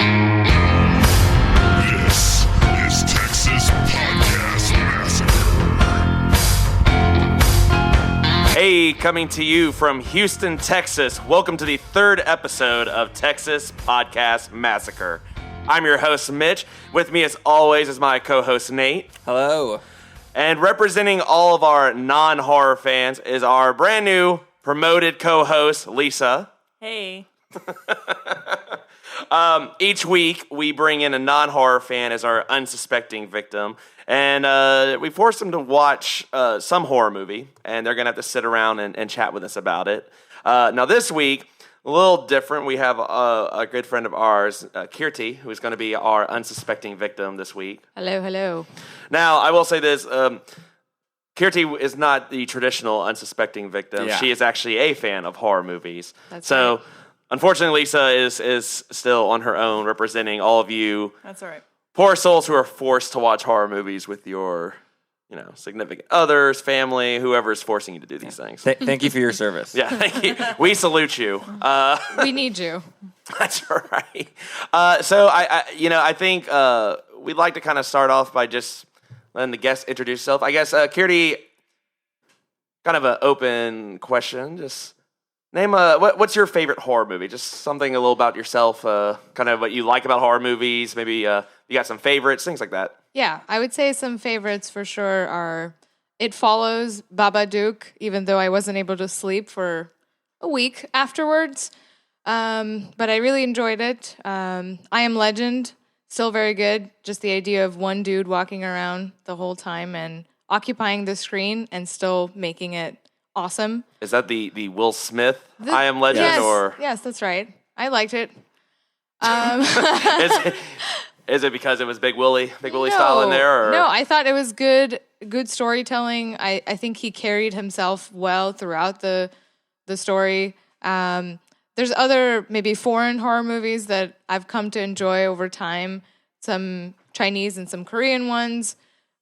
This is Texas Podcast Massacre. Hey, coming to you from Houston, Texas. Welcome to the third episode of Texas Podcast Massacre. I'm your host, Mitch. With me, as always, is my co-host, Nate. Hello. And representing all of our non-horror fans is our brand new promoted co-host, Lisa. Hey. Each week, we bring in a non-horror fan as our unsuspecting victim. And we force them to watch some horror movie. And they're going to have to sit around and chat with us about it. Now, this week, a little different. We have a good friend of ours, Kirti, who is going to be our unsuspecting victim this week. Hello, hello. Now, I will say this. Kirti is not the traditional unsuspecting victim. Yeah. She is actually a fan of horror movies. That's so, right. Unfortunately, Lisa is still on her own, representing all of you That's all right. poor souls who are forced to watch horror movies with your, significant others, family, whoever is forcing you to do these things. Thank you for your service. Yeah, thank you. We salute you. We need you. That's right. So I think we'd like to kind of start off by just letting the guest introduce herself. I guess, Kirti, kind of an open question. Just name what's your favorite horror movie? Just something a little about yourself, kind of what you like about horror movies. Maybe you got some favorites, things like that. Yeah, I would say some favorites for sure are It Follows, Babadook, even though I wasn't able to sleep for a week afterwards. But I really enjoyed it. I Am Legend, still very good. Just the idea of one dude walking around the whole time and occupying the screen and still making it awesome. Is that the Will Smith I Am Legend? Yes, Or yes, that's right. I liked it. is it because it was Big Willie style in there? Or? No, I thought it was good storytelling. I think he carried himself well throughout the story. There's other maybe foreign horror movies that I've come to enjoy over time, some Chinese and some Korean ones.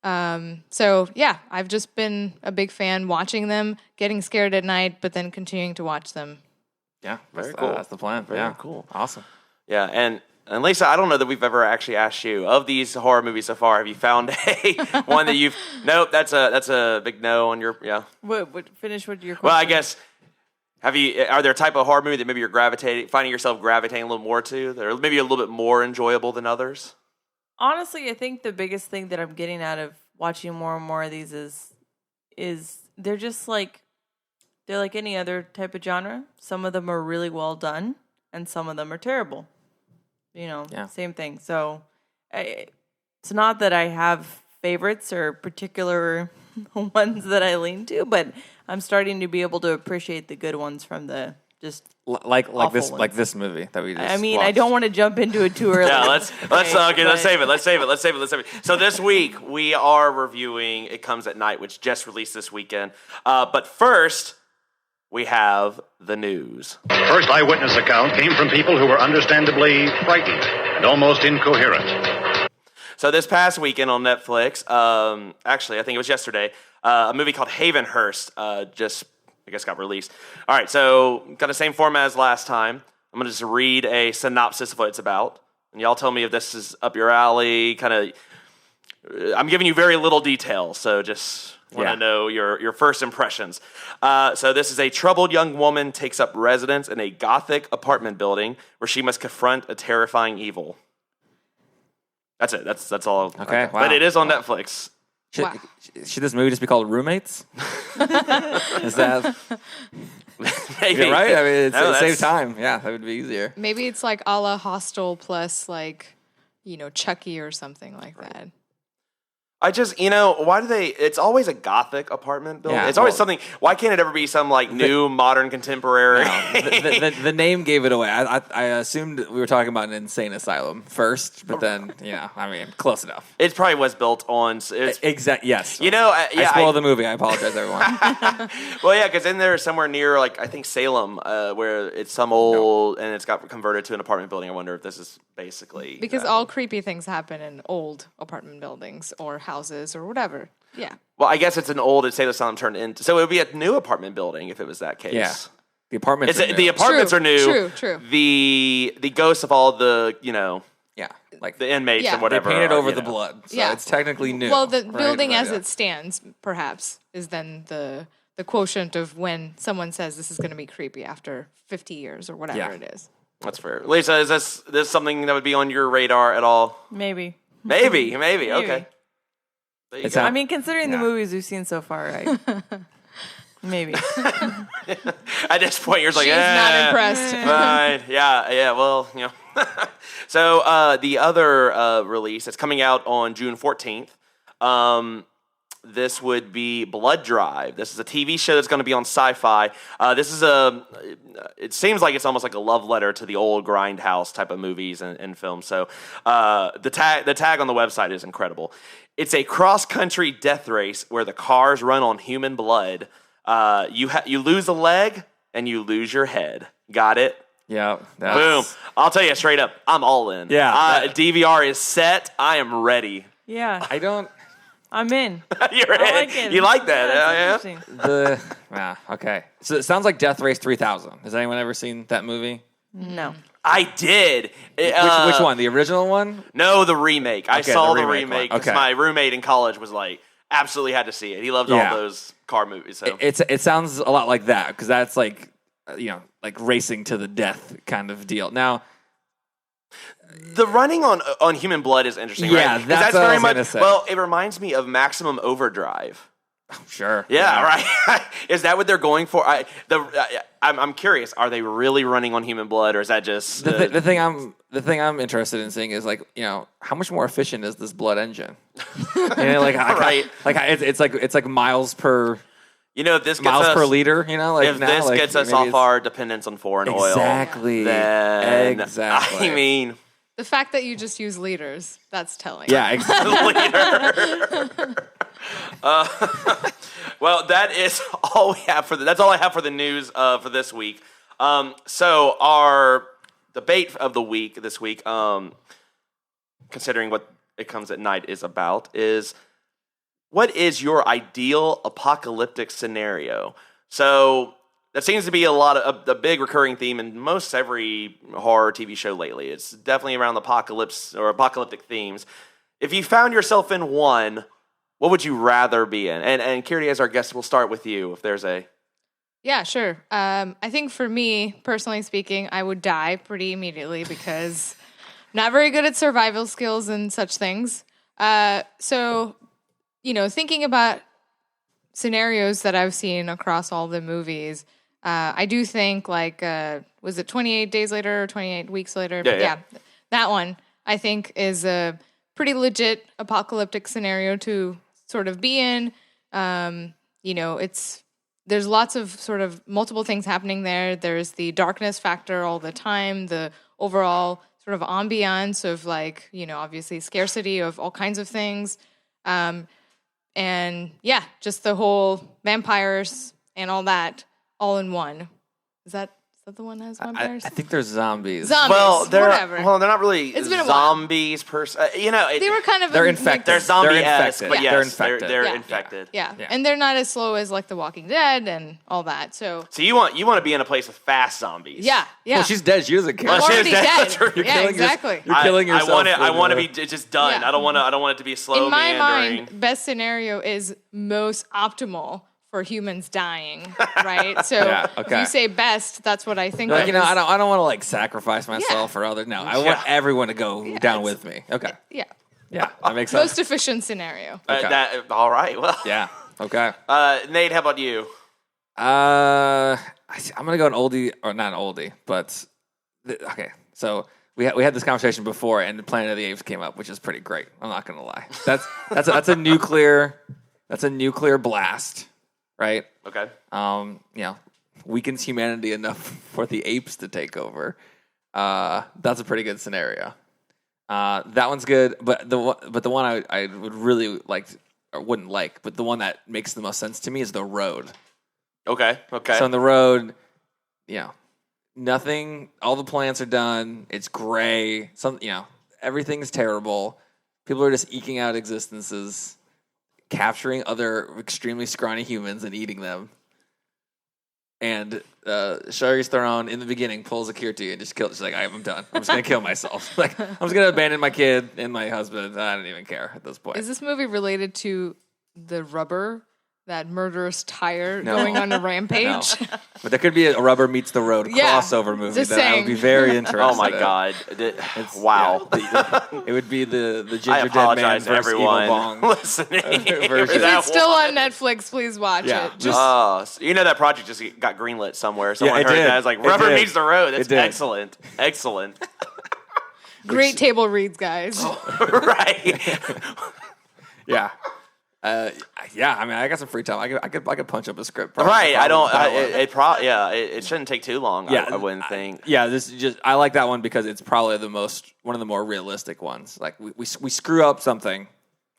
So yeah, I've just been a big fan watching them, getting scared at night, but then continuing to watch them. Yeah, Very cool. That's the plan. Very cool. Awesome. Yeah, and Lisa, I don't know that we've ever actually asked you, of these horror movies so far, have you found one that you've? Nope, that's a big no on your. Yeah. Finish with your question. Well, I guess. Are there a type of horror movie that maybe you're finding yourself gravitating a little more to, that are maybe a little bit more enjoyable than others? Honestly, I think the biggest thing that I'm getting out of watching more and more of these is they're just like, they're like any other type of genre. Some of them are really well done, and some of them are terrible. Same thing. So it's not that I have favorites or particular ones that I lean to, but I'm starting to be able to appreciate the good ones from the just like this ones. Like this movie that we just I mean, watched. I don't want to jump into it too early. Yeah, let's save it. So this week we are reviewing It Comes at Night, which just released this weekend. But first, we have the news. First eyewitness account came from people who were understandably frightened and almost incoherent. So this past weekend on Netflix, actually I think it was yesterday, a movie called Havenhurst just, I guess, got released. All right, so got the same format as last time. I'm going to just read a synopsis of what it's about, and y'all tell me if this is up your alley. Kind of, I'm giving you very little detail, so just want to know your first impressions. So this is a troubled young woman takes up residence in a Gothic apartment building where she must confront a terrifying evil. That's it. That's all. Okay, wow. But it is on Netflix. Should this movie just be called Roommates? Is that Maybe. yeah, right? I mean, it's No, save time. Yeah, that would be easier. Maybe it's like a la Hostel plus like, Chucky or something like that. I just, why do they, it's always a Gothic apartment building. Yeah, it's always something, why can't it ever be some new, modern, contemporary? No, the name gave it away. I assumed we were talking about an insane asylum first, but then, close enough. It probably was built on, Exactly, yes. I spoiled the movie. I apologize, everyone. Well, yeah, because in there somewhere near, I think Salem, where it's some old, and it's got converted to an apartment building. I wonder if this is basically. Because all creepy things happen in old apartment buildings or houses or whatever. Yeah. Well, I guess it's an old Salem turned into, so it would be a new apartment building if it was that case. Yeah. The apartments. Are new. The apartments are new. True. The ghosts of all the yeah, like the inmates Yeah. and They whatever. they painted over you the know. blood, so Yeah. it's technically new. Well, the right? building But, as yeah. it stands, perhaps, is then the quotient of when someone says this is going to be creepy after 50 years or whatever Yeah. it is. That's fair. Lisa, is this something that would be on your radar at all? Maybe. Maybe. Okay. There you It's go. I mean, considering the Yeah. movies we've seen so far, right? Maybe. At this point, you're just like, She's not impressed. Fine. Yeah. Well, So the other release that's coming out on June 14th. This would be Blood Drive. This is a TV show that's going to be on Sci-Fi. This is it seems like it's almost like a love letter to the old Grindhouse type of movies and films. So the tag on the website is incredible. It's a cross-country death race where the cars run on human blood. You lose a leg and you lose your head. Got it? Yeah. Boom. that's- I'll tell you straight up, I'm all in. Yeah. DVR is set. I am ready. Yeah. I don't. I'm in. You're in. I like it. You like that? That's Yeah. interesting. Okay. So it sounds like Death Race 3000. Has anyone ever seen that movie? No. I did. Which one? The original one? No, the remake. I Okay, saw the the remake remake one. because Okay. my roommate in college was like, absolutely had to see it. He loved Yeah. all those car movies. So. It sounds a lot like that because that's like like racing to the death kind of deal. Now, The running on human blood is interesting, Yeah, right? 'Cause that's what I very was much. gonna say. Well, it reminds me of Maximum Overdrive. sure. Yeah, right. Is that what they're going for? I'm curious. Are they really running on human blood, or is that just The thing I'm interested in seeing is like how much more efficient is this blood engine? Right. It's like miles per if this gets miles us, per liter. Like if now, this like, gets us maybe off it's- our dependence on foreign oil, exactly, then exactly. I mean, The fact that you just use liters, that's telling. yeah, exactly. well, that is all we have that's all I have for the news for this week. So our debate of the week this week, considering what It Comes at Night is about, is what is your ideal apocalyptic scenario? So that seems to be a big recurring theme in most every horror TV show lately. It's definitely around the apocalypse or apocalyptic themes. If you found yourself in one, what would you rather be in? And Kirti, as our guest, we'll start with you. If there's a Yeah, sure. I think for me, personally speaking, I would die pretty immediately because I'm not very good at survival skills and such things. So, thinking about scenarios that I've seen across all the movies, I do think was it 28 days later or 28 weeks later? Yeah. That one I think is a pretty legit apocalyptic scenario to sort of be in. There's lots of sort of multiple things happening there. There's the darkness factor all the time, the overall sort of ambiance of obviously scarcity of all kinds of things. And yeah, just the whole vampires and all that all in one. Is that the one that has vampires? I think there's zombies. Zombies, they're whatever. Well, they're not really It's been a while. zombies per se. They were kind of They're a infected. They're mix. zombie-esque, infected. but Yeah. yes, They're infected. they're Yeah. infected. Yeah. Yeah. And they're not as slow as The Walking Dead and all that. So So you want to be in a place with fast zombies? yeah. Well, she's dead. She doesn't care. Well, she was already dead. dead. That's right. You're Yeah, killing exactly. You're killing yourself. I want to with, be just done. Yeah. I don't want it to be slow. In my meandering. mind, best scenario is most optimal for humans dying, right? So Yeah, if okay. you say best, that's what I think. Like, of I is- don't want to sacrifice myself for others. No, I want everyone to go down it's- with me. Okay. Yeah, Yeah, that makes sense. most efficient scenario. Okay. All right. Well, Yeah. Okay. Nate, how about you? I'm gonna go an oldie, or not an oldie, but okay. So we had this conversation before, and Planet of the Apes came up, which is pretty great. I'm not gonna lie. That's a nuclear blast, right? Okay. Weakens humanity enough for the apes to take over. That's a pretty good scenario. That one's good, but the one I would really like, or wouldn't like, but the one that makes the most sense to me is The Road. Okay. So on The Road, nothing. All the plants are done. It's gray. Everything's terrible. People are just eking out existences, capturing other extremely scrawny humans and eating them. And Charlize Theron in the beginning pulls a Kirti and just kills. She's like, I'm done. I'm just gonna kill myself. Like, I'm just gonna abandon my kid and my husband. I don't even care at this point. Is this movie related to the rubber, that murderous tire No. going on a rampage? No. But there could be a Rubber Meets the Road Yeah, crossover movie just that I would saying. be very interested Oh my in. God! Wow. It would be the I Ginger Dead Man apologize to versus Evil everyone Bong. listening. Version. for that It's still one. on Netflix. Please watch Yeah, it. just- So you know that project just got greenlit somewhere. Someone it heard did. that. It's like It Rubber did. Meets the Road. That's It did. excellent. Excellent. Great table reads, guys. Right. Yeah. Yeah, I mean, I got some free time. I could punch up a script. Right. I don't. Probably. It shouldn't take too long. Yeah, I wouldn't think. Yeah, this is just I like that one because it's probably one of the more realistic ones. Like we screw up something,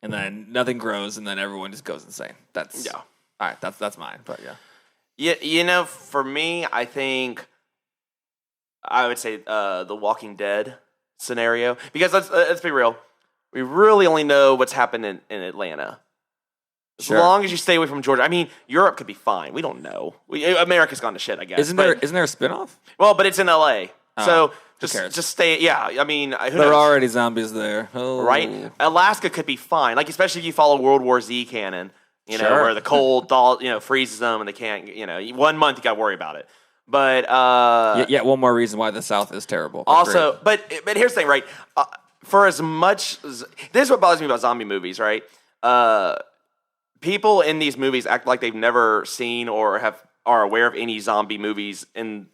and then nothing grows, and then everyone just goes insane. That's Yeah. All right, that's mine. But yeah, Yeah. You know, for me, I think I would say the Walking Dead scenario, because let's be real, we really only know what's happened in Atlanta. As Sure. long as you stay away from Georgia. I mean, Europe could be fine. We don't know. America's gone to shit, I guess. isn't there a spinoff? Well, but it's in L.A. So cares? just stay. Yeah, I mean, who There are knows? already zombies there. Oh. Right? Alaska could be fine. Like, especially if you follow World War Z canon, you know, Sure. where the cold freezes them and they can't, 1 month you got to worry about it. But Yeah, one more reason why the South is terrible. But also, great. but here's the thing, right? For as much as, this is what bothers me about zombie movies, right? People in these movies act like they've never seen or are aware of any zombie movies in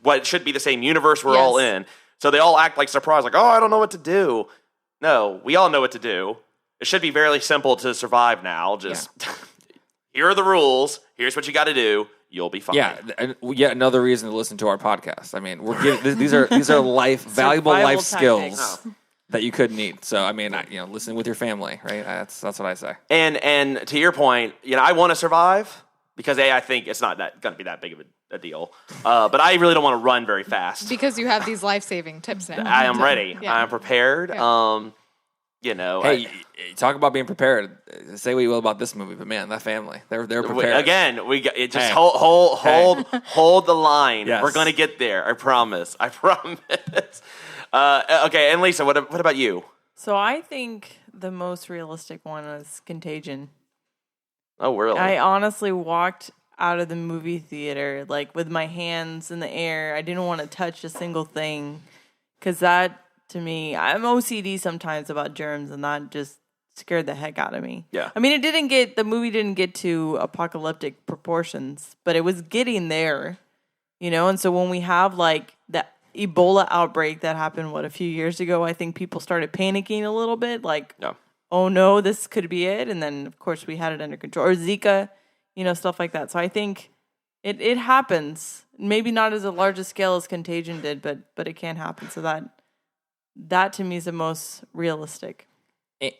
what should be the same universe we're all Yes. in. So they all act like surprised, like, oh, I don't know what to do. No, we all know what to do. It should be very simple to survive now. Just here are the rules. Here's what you got to do. You'll be fine. Yeah, and yet another reason to listen to our podcast. I mean, we're giving these are valuable Survival life skills tactics. that you could need. So I mean, listen with your family, right? That's what I say. And to your point, I want to survive because I think it's not going to be that big of a deal. But I really don't want to run very fast. Because you have these life-saving tips now. I am ready. Yeah. I am prepared. Yeah. Hey, talk about being prepared. Say what you will about this movie, but man, that family—they're prepared. Again, we got it. Just Hey. hold the line. Yes. We're gonna get there. I promise. Okay, and Lisa, what about you? So I think the most realistic one is Contagion. Oh, really? I honestly walked out of the movie theater like with my hands in the air. I didn't want to touch a single thing because that, to me, I'm OCD sometimes about germs, and that just scared the heck out of me. Yeah. I mean, the movie didn't get to apocalyptic proportions, but it was getting there, and so when we have like that Ebola outbreak that happened, a few years ago, I think people started panicking a little bit, like, Yeah. oh no, this could be it. And then, of course, we had it under control. Or Zika, stuff like that. So I think it happens. Maybe not as a large a scale as Contagion did, but it can happen. So that to me is the most realistic.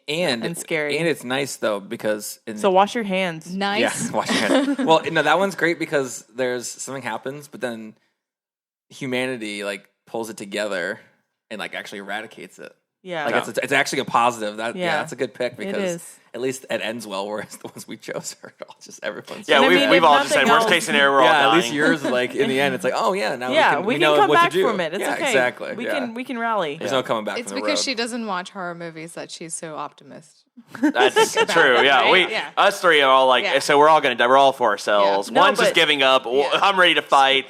And scary. And it's nice though because So wash your hands. Nice. Yeah, wash your hands. Well, no, that one's great because there's something happens, but then humanity like pulls it together and like actually eradicates it. Yeah. Like it's actually a positive. That's a good pick because is. at least it ends well. Whereas the ones we chose are all just everyone's. Yeah, And I we've, mean, we've if all just said nothing worst else- case scenario. We're all Yeah, at dying. least yours is like in the end, it's like, oh yeah, now we we can know come what back to do. from it. It's yeah, okay. exactly. We yeah. can rally. There's no coming back It's from the because road. she doesn't watch horror movies that she's so optimist. That's true. it, Yeah, right? Yeah. us three are all like, Yeah. so we're all gonna die. We're all for ourselves. Yeah. No, One's just but- giving up. I'm ready to fight.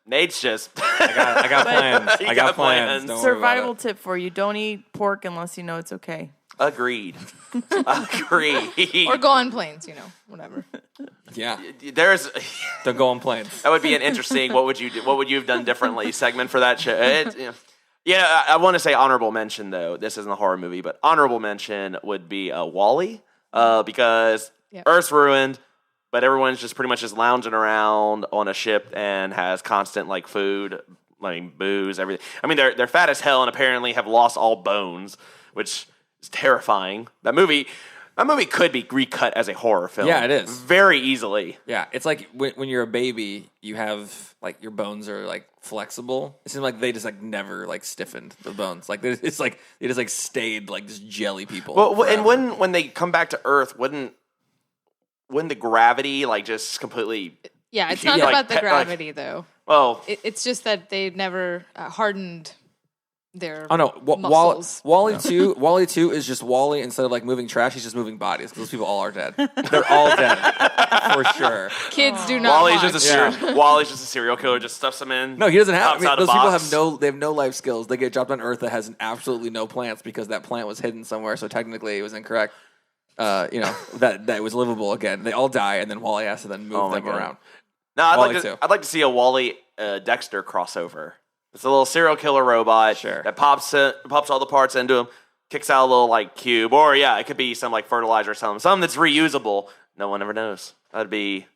Nate's just. I got plans. You I got got plans. plans. Don't worry about Survival it. tip for you: don't eat pork unless you know it's okay. Agreed. Agreed. Or go on planes, whatever. Yeah, There's. don't go on planes. That would be an interesting. What would you do? What would you have done differently? Segment for that show. I want to say honorable mention though. This isn't a horror movie, but honorable mention would be Wall-E, because Yep. Earth's ruined, but everyone's just pretty much just lounging around on a ship and has constant like food, booze, everything. I mean, they're fat as hell and apparently have lost all bones, which is terrifying. That movie could be recut as a horror film. Yeah, it is. very easily. Yeah, it's like when you're a baby, you have like your bones are like flexible. It seems like they just like never like stiffened the bones. Like it's like they just like stayed like just jelly people. Well, and forever. when they come back to Earth, wouldn't the gravity like just completely Yeah, it's not like, about the like- gravity, though. Well, It's just that they never hardened their Oh no, muscles. Wally 2. Wally 2 is just Wally instead of like moving trash. He's just moving bodies because those people all are dead. They're all dead for sure. Kids do not Wally's watch. just Wally's just a serial killer. Just stuffs them in. No, he doesn't have. I pops mean, out a those people box. have no life skills. They get dropped on Earth that has absolutely no plants because that plant was hidden somewhere. So technically, it was incorrect. That it was livable again. They all die, and then Wally has to then move them God. around. No, Wally 2. I'd like to see a Wally Dexter crossover. It's a little serial killer robot that pops all the parts into him, kicks out a little like cube, or it could be some like fertilizer or something that's reusable. No one ever knows. That'd be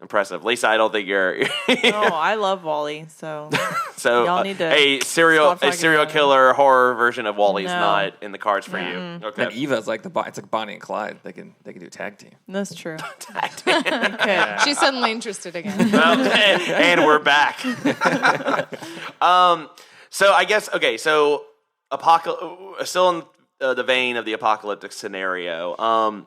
impressive. Lisa, I don't think you're. No, I love Wally, so So y'all need to a serial stop talking killer about horror version of Wally is No. not in the cards for you. And Okay. Eva's like it's like Bonnie and Clyde. They can do tag team. That's true. Okay. She's suddenly interested again. Well, and we're back. So I guess so still in the vein of the apocalyptic scenario.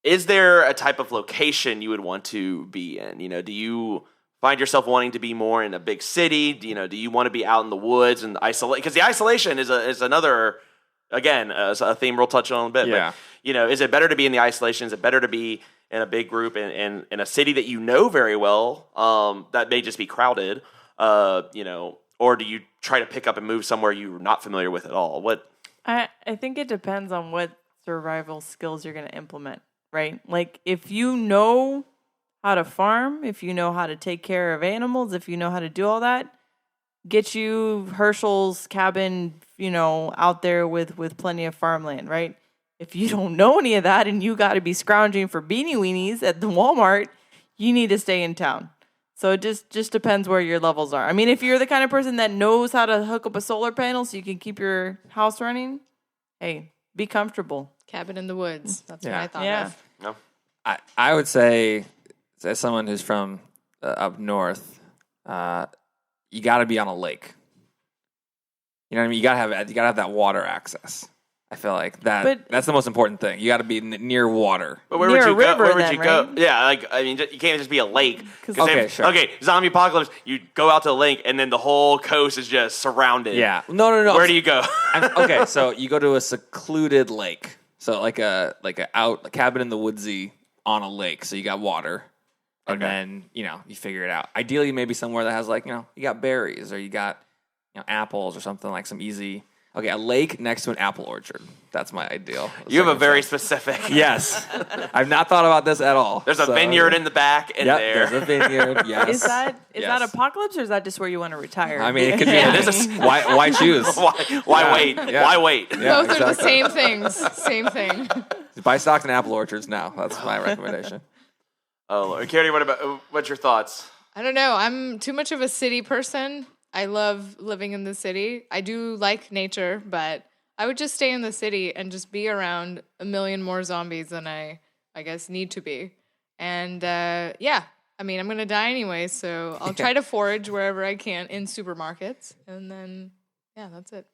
Is there a type of location you would want to be in? Do you find yourself wanting to be more in a big city? Do you want to be out in the woods and isolate? Because the isolation is another, again, a theme we'll touch on in a bit. Yeah. But, is it better to be in the isolation? Is it better to be in a big group in a city that you know very well that may just be crowded? Or do you try to pick up and move somewhere you're not familiar with at all? What? I think it depends on what survival skills you're going to implement, right? Like if you know how to farm, if you know how to take care of animals, if you know how to do all that, get you Herschel's cabin, out there with plenty of farmland, right? If you don't know any of that and you got to be scrounging for beanie weenies at the Walmart, you need to stay in town. So it just depends where your levels are. I mean, if you're the kind of person that knows how to hook up a solar panel so you can keep your house running, hey, be comfortable. Cabin in the woods. That's what Yeah. I thought Yeah. of. No. I would say, as someone who's from up north, you got to be on a lake. You know what I mean? You got to have that water access. I feel like that's the most important thing. You got to be near water. But where Near would you a river, go? Where would then, you go? right? Yeah, you can't just be a lake. Okay, sure. Okay, zombie apocalypse. You go out to the lake, and then the whole coast is just surrounded. Yeah. No. Where do you go? Okay, so you go to a secluded lake. So like a cabin in the woodsy on a lake. So you got water, and then you figure it out. Ideally, maybe somewhere that has you got berries or you got apples or something like some easy. Okay, a lake next to an apple orchard. That's my ideal. You have a very specific. Yes. I've not thought about this at all. There's a vineyard in the back in there. There's a vineyard. Yes. Is that Yes. apocalypse or is that just where you want to retire? I mean, it could be. Why choose? Why wait? Yeah. Why wait? Yeah, Both are the exactly. same things. Same thing. Buy stocks in apple orchards now. That's my recommendation. Oh, Lord. Kirti, what's your thoughts? I don't know. I'm too much of a city person. I love living in the city. I do like nature, but I would just stay in the city and just be around a million more zombies than I guess, need to be. And I mean, I'm going to die anyway, so I'll try to forage wherever I can in supermarkets. And then, that's it.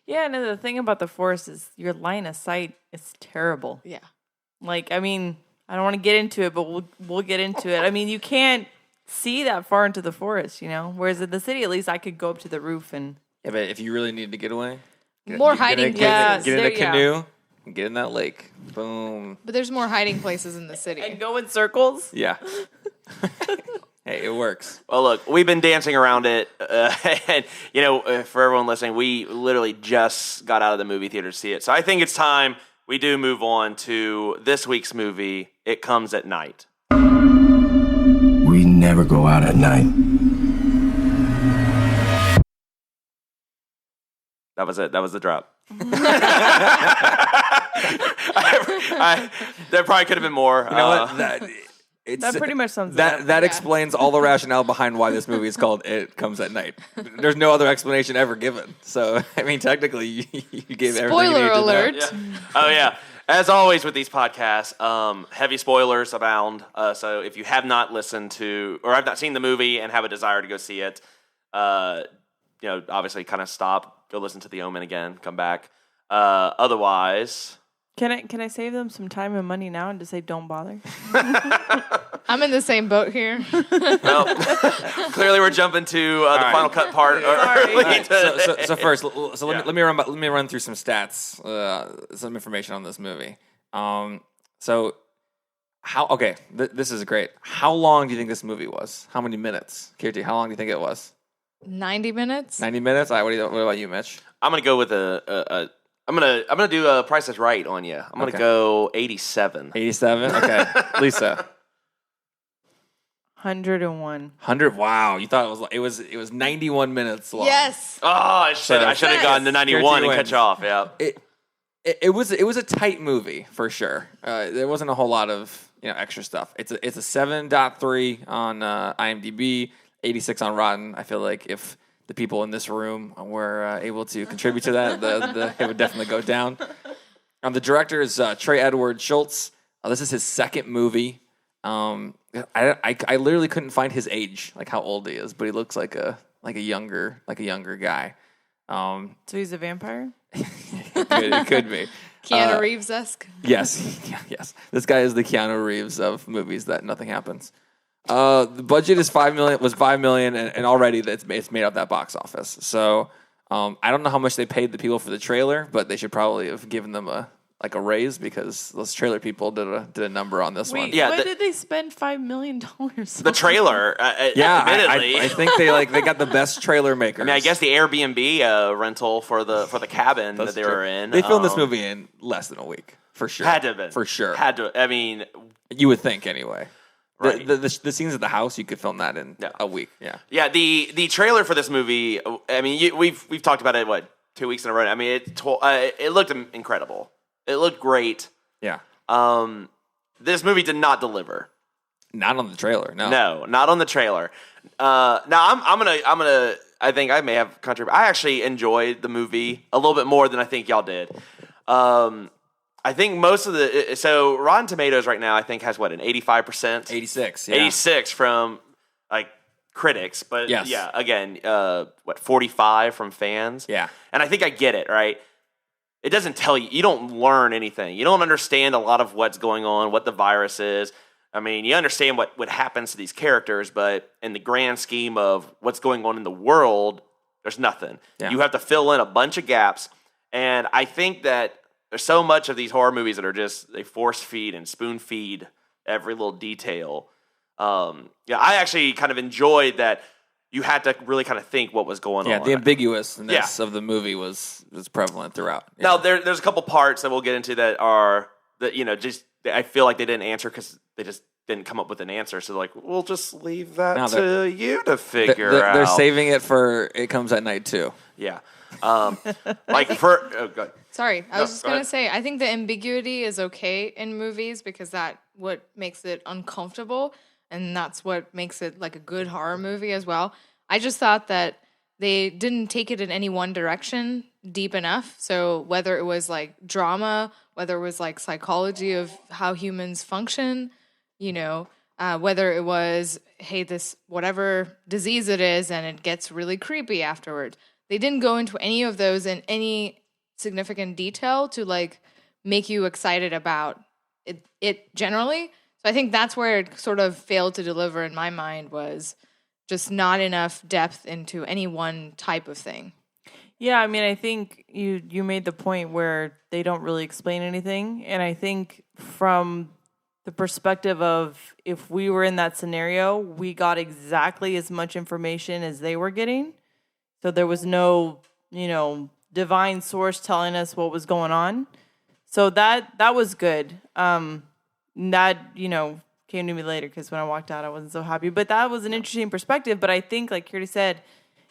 Yeah, and the thing about the forest is your line of sight is terrible. Yeah. Like, I mean, I don't want to get into it, but we'll get into it. I mean, you can't see that far into the forest, Whereas in the city, at least I could go up to the roof and. Yeah, but if you really need to get away, More hiding get in a places. canoe and get in that lake. Boom. But there's more hiding places in the city. And go in circles. Yeah. Hey, it works. Well, look, we've been dancing around it, and for everyone listening, we literally just got out of the movie theater to see it. So I think it's time we do move on to this week's movie. It Comes at Night. We never go out at night. That was it. That was the drop. There probably could have been more. You know what? That pretty much sums it that up. that explains all the rationale behind why this movie is called "It Comes at Night." There's no other explanation ever given. So, I mean, technically, you gave everything. you Spoiler needed to know. alert. Yeah. Oh, yeah. As always with these podcasts, heavy spoilers abound. So if you have not listened to or have not seen the movie and have a desire to go see it, obviously kind of stop, go listen to The Omen again, come back. Otherwise... Can I save them some time and money now and just say don't bother? I'm in the same boat here. Well, clearly we're jumping to the final cut part. Early So first, let me run through some stats, some information on this movie. This is great. How long do you think this movie was? How many minutes? Kirti, how long do you think it was? 90 minutes. 90 minutes? All right, what about you, Mitch? I'm gonna go with I'm gonna do a Price is Right on you. I'm gonna go 87. 87? Okay. Lisa. 101. 100. Wow, you thought it was 91 minutes long. Yes. Oh, I should have gone to 91 and cut you off. Yeah. It was a tight movie for sure. There wasn't a whole lot of extra stuff. It's a 7.3 on IMDb, 86 on Rotten. I feel like if the people in this room were able to contribute to that, it would definitely go down. The director is Trey Edward Schultz. This is his second movie. I literally couldn't find his age, like how old he is, but he looks like a younger guy. So he's a vampire? It could be. Keanu Reeves-esque. Yes. This guy is the Keanu Reeves of movies that nothing happens. The budget is $5 million, and already it's made up that box office. So I don't know how much they paid the people for the trailer, but they should probably have given them a raise because those trailer people did a number on this one. Yeah, why did they spend $5 million? The trailer, admittedly. I think they got the best trailer makers. I mean, I guess the Airbnb rental for the cabin that they were in. They filmed this movie in less than a week, for sure. Had to have been. For sure. Had to. I mean, you would think anyway. Right. The scenes at the house, you could film that in a week. Yeah. Yeah. The trailer for this movie. I mean, we've talked about it 2 weeks in a row. I mean, it looked incredible. It looked great. Yeah. This movie did not deliver. Not on the trailer. No, not on the trailer. Now I'm gonna. I think I may have contributed. I actually enjoyed the movie a little bit more than I think y'all did. I think most of so Rotten Tomatoes right now I think has an 85%, 86, yeah. 86 from critics, but yes. Yeah, again 45 from fans. Yeah, and I think I get it, right? It doesn't tell you. You don't learn anything. You don't understand a lot of what's going on, what the virus is. I mean, you understand what happens to these characters, but in the grand scheme of what's going on in the world, there's nothing. Yeah. You have to fill in a bunch of gaps, and I think that there's so much of these horror movies that are just they force feed and spoon feed every little detail. I actually kind of enjoyed that. You had to really kind of think what was going on. Yeah, the ambiguousness of the movie was prevalent throughout. Yeah. Now, there's a couple parts that we'll get into that just I feel like they didn't answer because they just didn't come up with an answer. So like, we'll just leave that to you to figure out. They're saving it for It Comes at Night too. Yeah. Go ahead. Sorry, I was just going to say, I think the ambiguity is okay in movies because that's what makes it uncomfortable. And that's what makes it like a good horror movie as well. I just thought that they didn't take it in any one direction deep enough. So whether it was like drama, whether it was like psychology of how humans function, whether it was, hey, this whatever disease it is and it gets really creepy afterwards. They didn't go into any of those in any significant detail to like make you excited about it generally. So I think that's where it sort of failed to deliver in my mind was just not enough depth into any one type of thing. Yeah, I mean, I think you made the point where they don't really explain anything. And I think from the perspective of if we were in that scenario, we got exactly as much information as they were getting. So there was no, divine source telling us what was going on. So that was good. That, came to me later because when I walked out, I wasn't so happy. But that was an interesting perspective. But I think, like Kirti said,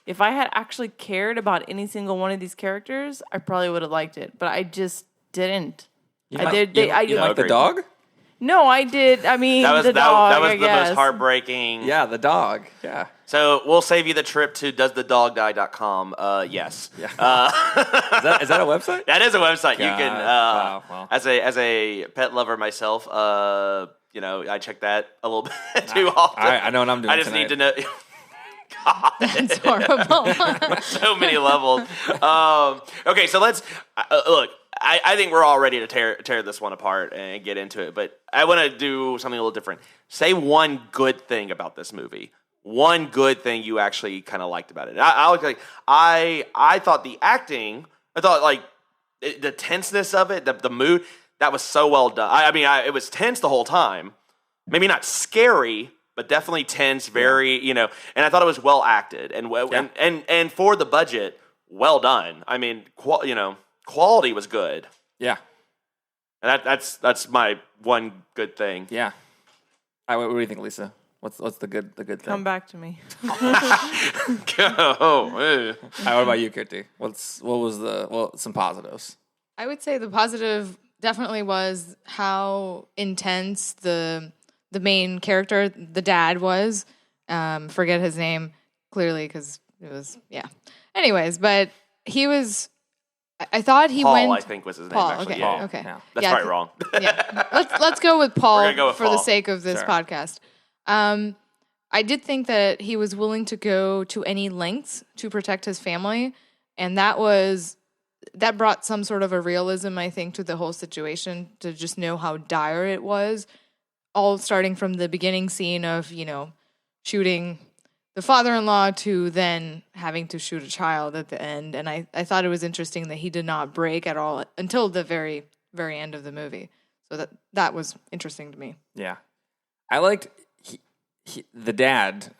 if I had actually cared about any single one of these characters, I probably would have liked it. But I just didn't. You like the dog? No, I did. I mean, that was the dog, that was I the guess. most heartbreaking. Yeah, the dog. Yeah. So we'll save you the trip to doesthedogdie.com. Yes. Yeah. Is that a website? That is a website. God. You can, Wow. as a pet lover myself, I check that a little bit too often. All right, I know what I'm doing. I just need to know. God, That's horrible. so many levels. Okay, so let's look. I think we're all ready to tear this one apart and get into it, but I want to do something a little different. say one good thing about this movie. One good thing you actually kind of liked about it. I thought the acting, I thought like the tenseness of it, the mood, that was so well done. It was tense the whole time. Maybe not scary, but definitely tense. Very, and I thought it was well acted and for the budget, well done. I mean, quality was good. Yeah. And that's my one good thing. Yeah. What do you think, Lisa? What's the good thing? Come back to me. Go. What about you, Kirti? Some positives? I would say the positive definitely was how intense the main character, the dad, was. Forget his name clearly because it was Anyways, but he was. I thought he Paul, went. I think was his name. Paul. Actually. Okay. Yeah. Okay. Yeah. That's probably wrong. Yeah. Let's go with Paul We're gonna go with for the Paul. sake of this Sure. podcast. I did think that he was willing to go to any lengths to protect his family, and that brought some sort of a realism, I think, to the whole situation, to just know how dire it was. All starting from the beginning scene of, shooting the father-in-law to then having to shoot a child at the end. And I thought it was interesting that he did not break at all until the very, very end of the movie. So that was interesting to me. Yeah. I liked the dad,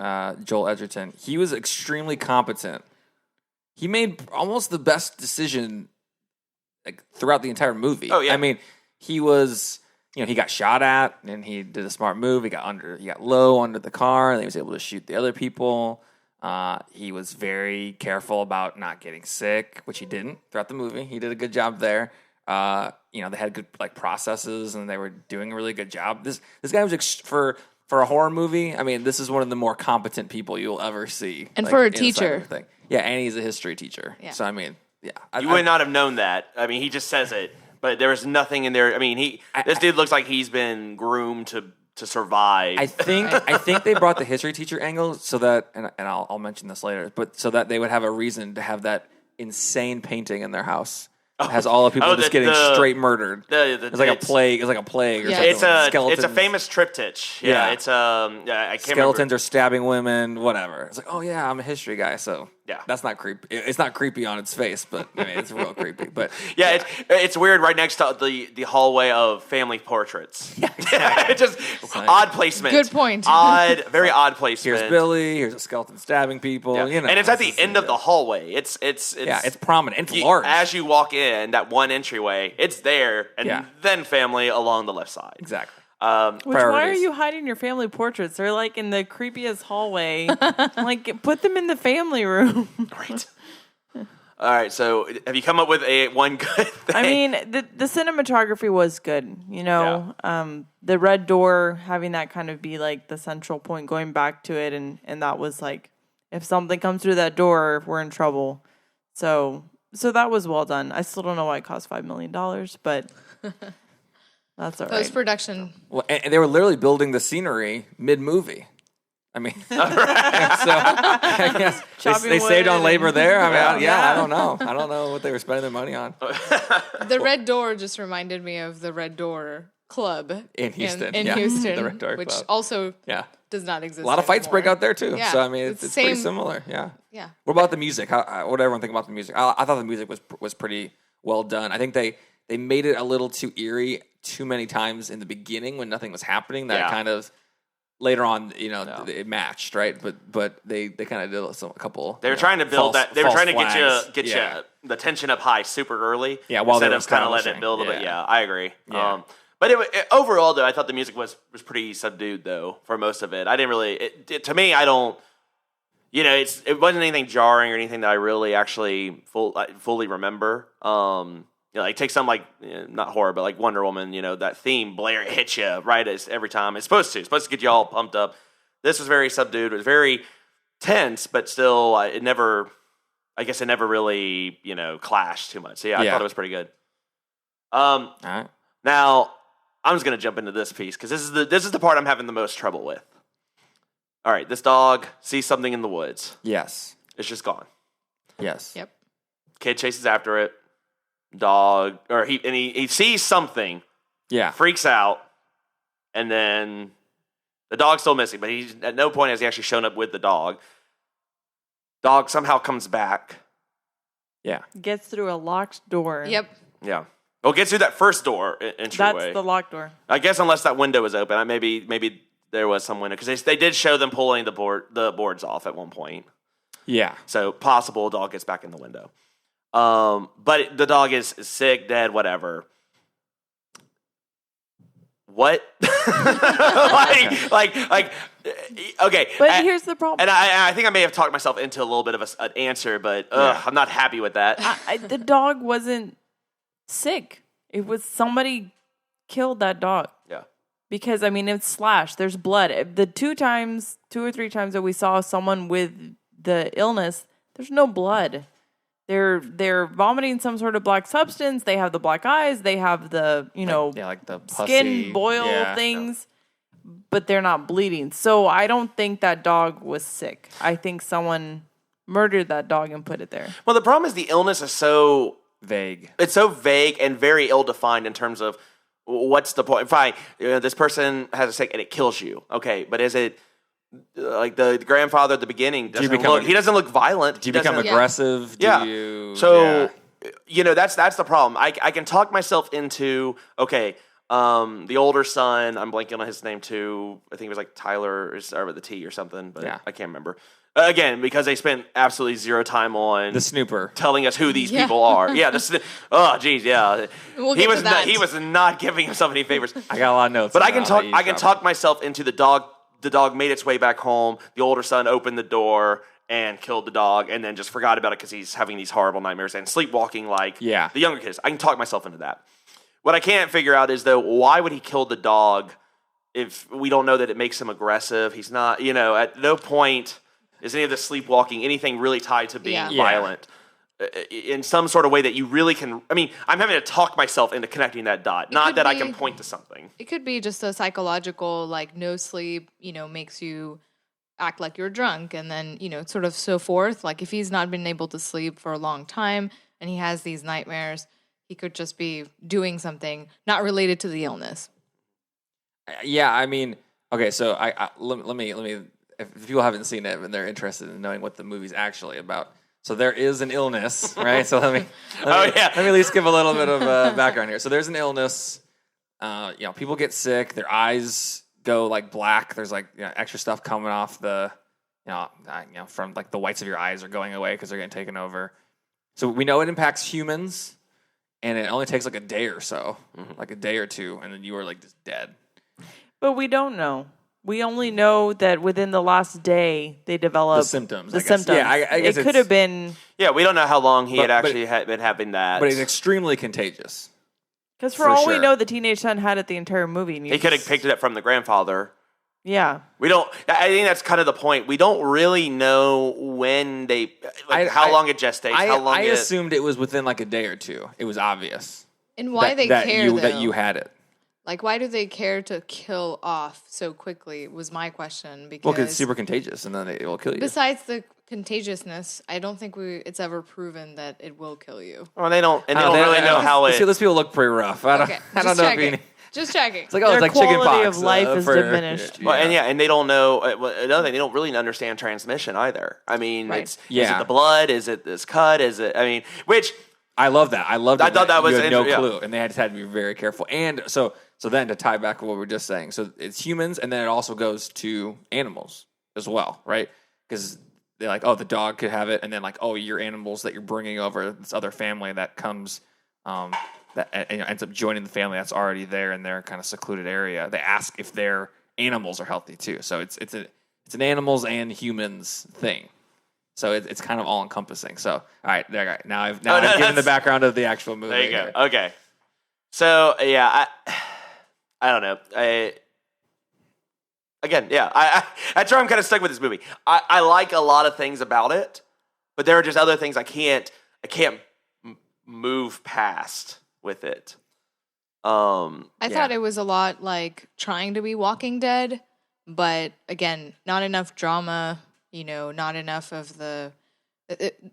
Joel Edgerton. He was extremely competent. He made almost the best decision throughout the entire movie. Oh, yeah. I mean, he was, he got shot at and he did a smart move. He got low under the car and he was able to shoot the other people. He was very careful about not getting sick, which he didn't throughout the movie. He did a good job there. They had good processes and they were doing a really good job. This guy was for a horror movie. I mean, this is one of the more competent people you'll ever see. And for a teacher. Yeah, and he's a history teacher. Yeah. So I mean, yeah, You would not have known that. I mean, he just says it, but there was nothing in there. I mean, this dude looks like he's been groomed to survive. I think they brought the history teacher angle so that, and I'll mention this later, but so that they would have a reason to have that insane painting in their house. It has all the people just getting straight murdered. It's like a plague. It's like a plague. Or Yeah. something. It's a famous triptych. Yeah, it's I can't Skeletons remember. are stabbing women, whatever. It's like, oh yeah, I'm a history guy, so Yeah. that's not creepy. It's not creepy on its face, but I mean, it's real creepy. But Yeah, it's weird right next to the hallway of family portraits. Yeah, it's just odd placement. Good point. Very odd placement. here's Billy. Here's a skeleton stabbing people. Yeah. And it's at the end of the hallway. It's prominent. It's large. As you walk in that one entryway, it's there, and Yeah. then family along the left side. Exactly. Which, why are Priorities. you hiding your family portraits? They're in the creepiest hallway. Put them in the family room. Right. All right. So, have you come up with one good thing? I mean, the cinematography was good. The red door, having that kind of be the central point, going back to it, and that was if something comes through that door, we're in trouble. So that was well done. I still don't know why it cost $5 million, but that's all right. Post-production. Well, and they were literally building the scenery mid-movie. I mean, so I guess Chopping they saved on wood labor and- there. I mean, Yeah. I don't know. I don't know what they were spending their money on. The Red Door just reminded me of the Red Door Club In Houston, In yeah. Houston, The Red Door which Club. also Yeah. does not exist. A lot of fights anymore. break out there too. Yeah, So I mean, it's it's the pretty same- similar. Yeah. Yeah. What about the music? What did everyone think about the music? I thought the music was pretty well done. I think they made it a little too eerie too many times in the beginning when nothing was happening. That kind of later on, it matched, right? But they kind of did a couple. They were trying to build that. They were trying to get Yeah. you the tension up high super early. Yeah, while they instead were of kind of letting it establishing. build a bit. Yeah. Yeah, I agree. Yeah. But overall, though, I thought the music was pretty subdued, though, for most of it. I didn't really. To me, I don't. It wasn't anything jarring or anything that I really actually fully remember. Take some not horror, but Wonder Woman. That theme blare, it hits you right every time. It's supposed to get you all pumped up. This was very subdued. It was very tense, but still, it never really clashed too much. So I thought it was pretty good. All right. Now I'm just gonna jump into this piece because this is the part I'm having the most trouble with. All right, this dog sees something in the woods. Yes. It's just gone. Yes. Yep. Kid chases after it. Dog, or he sees something, Yeah. freaks out, and then The dog's still missing, but he's at no point has he actually shown up with the dog. Dog somehow comes back. Yeah. Gets through a locked door. Yep. Yeah. Well, gets through that first door entryway. That's the locked door. I guess unless that window was open, maybe there was some window because they did show them pulling the boards off at one point. Yeah. So possible dog gets back in the window. But the dog is sick, dead, whatever. What? Okay. But here's the problem. And I think I may have talked myself into a little bit of an answer, but I'm not happy with that. The dog wasn't sick. It was somebody killed that dog. Yeah. Because, I mean, it's slashed. There's blood. The 2 or 3 times that we saw someone with the illness, there's no blood. They're vomiting some sort of black substance. They have the black eyes. They have the, like the pussy, skin boil things, but they're not bleeding. So I don't think that dog was sick. I think someone murdered that dog and put it there. Well, the problem is the illness is so vague. It's so vague and very ill-defined in terms of what's the point. Fine, this person has a sick and it kills you. Okay, but is it like the grandfather at the beginning? He doesn't look violent. Do you become aggressive? Yeah. So that's the problem. I can talk myself into the older son. I'm blanking on his name too. I think it was like Tyler or started with the T or something, but I can't remember. Again, because they spent absolutely zero time on the snooper telling us who these people are. Yeah, oh geez, yeah. He was not giving himself any favors. I got a lot of notes, but I can talk myself into the dog. The dog made its way back home. The older son opened the door and killed the dog, and then just forgot about it because he's having these horrible nightmares and sleepwalking like the younger kids. I can talk myself into that. What I can't figure out is though, why would he kill the dog if we don't know that it makes him aggressive? He's not. At no point is any of the sleepwalking anything really tied to being violent in some sort of way that you really can. I mean, I'm having to talk myself into connecting that dot, not that I can point to something. It could be just a psychological, like no sleep, makes you act like you're drunk, and then sort of so forth. Like if he's not been able to sleep for a long time and he has these nightmares, he could just be doing something not related to the illness. Yeah, I mean, okay, so let me. If people haven't seen it and they're interested in knowing what the movie's actually about, so there is an illness, right? So let me at least give a little bit of background here. So there's an illness. People get sick. Their eyes go like black. There's like extra stuff coming off the, from like the whites of your eyes are going away because they're getting taken over. So we know it impacts humans, and it only takes like a day or so, like a day or two, and then you are like just dead. But we don't know. We only know that within the last day they develop the symptoms. Yeah, I guess it could have been. Yeah, we don't know how long he had been having that. But it's extremely contagious. Because for all we know, the teenage son had it the entire movie. He could have picked it up from the grandfather. Yeah. We don't. I think that's kind of the point. We don't really know when they, how long it gestates. I assumed it was within like a day or two. It was obvious. And why they care that you had it. Like, why do they care to kill off so quickly was my question. Because it's super contagious, and then it will kill you. Besides the contagiousness, I don't think it's ever proven that it will kill you. Well, they don't really know how it... See, those people look pretty rough. I don't know if Just checking. It's like, it's like chicken pox. Their quality of life is diminished. Well, and they don't know... Another thing, they don't really understand transmission either. I mean, is it the blood? Is it this cut? Is it... I mean, which... I love that. I thought that was... You had no clue, and they had to be very careful. And so then to tie back to what we were just saying, so it's humans, and then it also goes to animals as well, right? Because they're like, the dog could have it, and then like, your animals that you're bringing over, this other family that comes, that ends up joining the family that's already there in their kind of secluded area. They ask if their animals are healthy too. So it's an animals and humans thing. So it's kind of all encompassing. So all right, there. Now I've given the background of the actual movie. There you go. Okay. So yeah, I don't know. That's where I'm kind of stuck with this movie. I like a lot of things about it, but there are just other things I can't move past with it. I thought it was a lot like trying to be Walking Dead, but again, not enough drama. Not enough of the.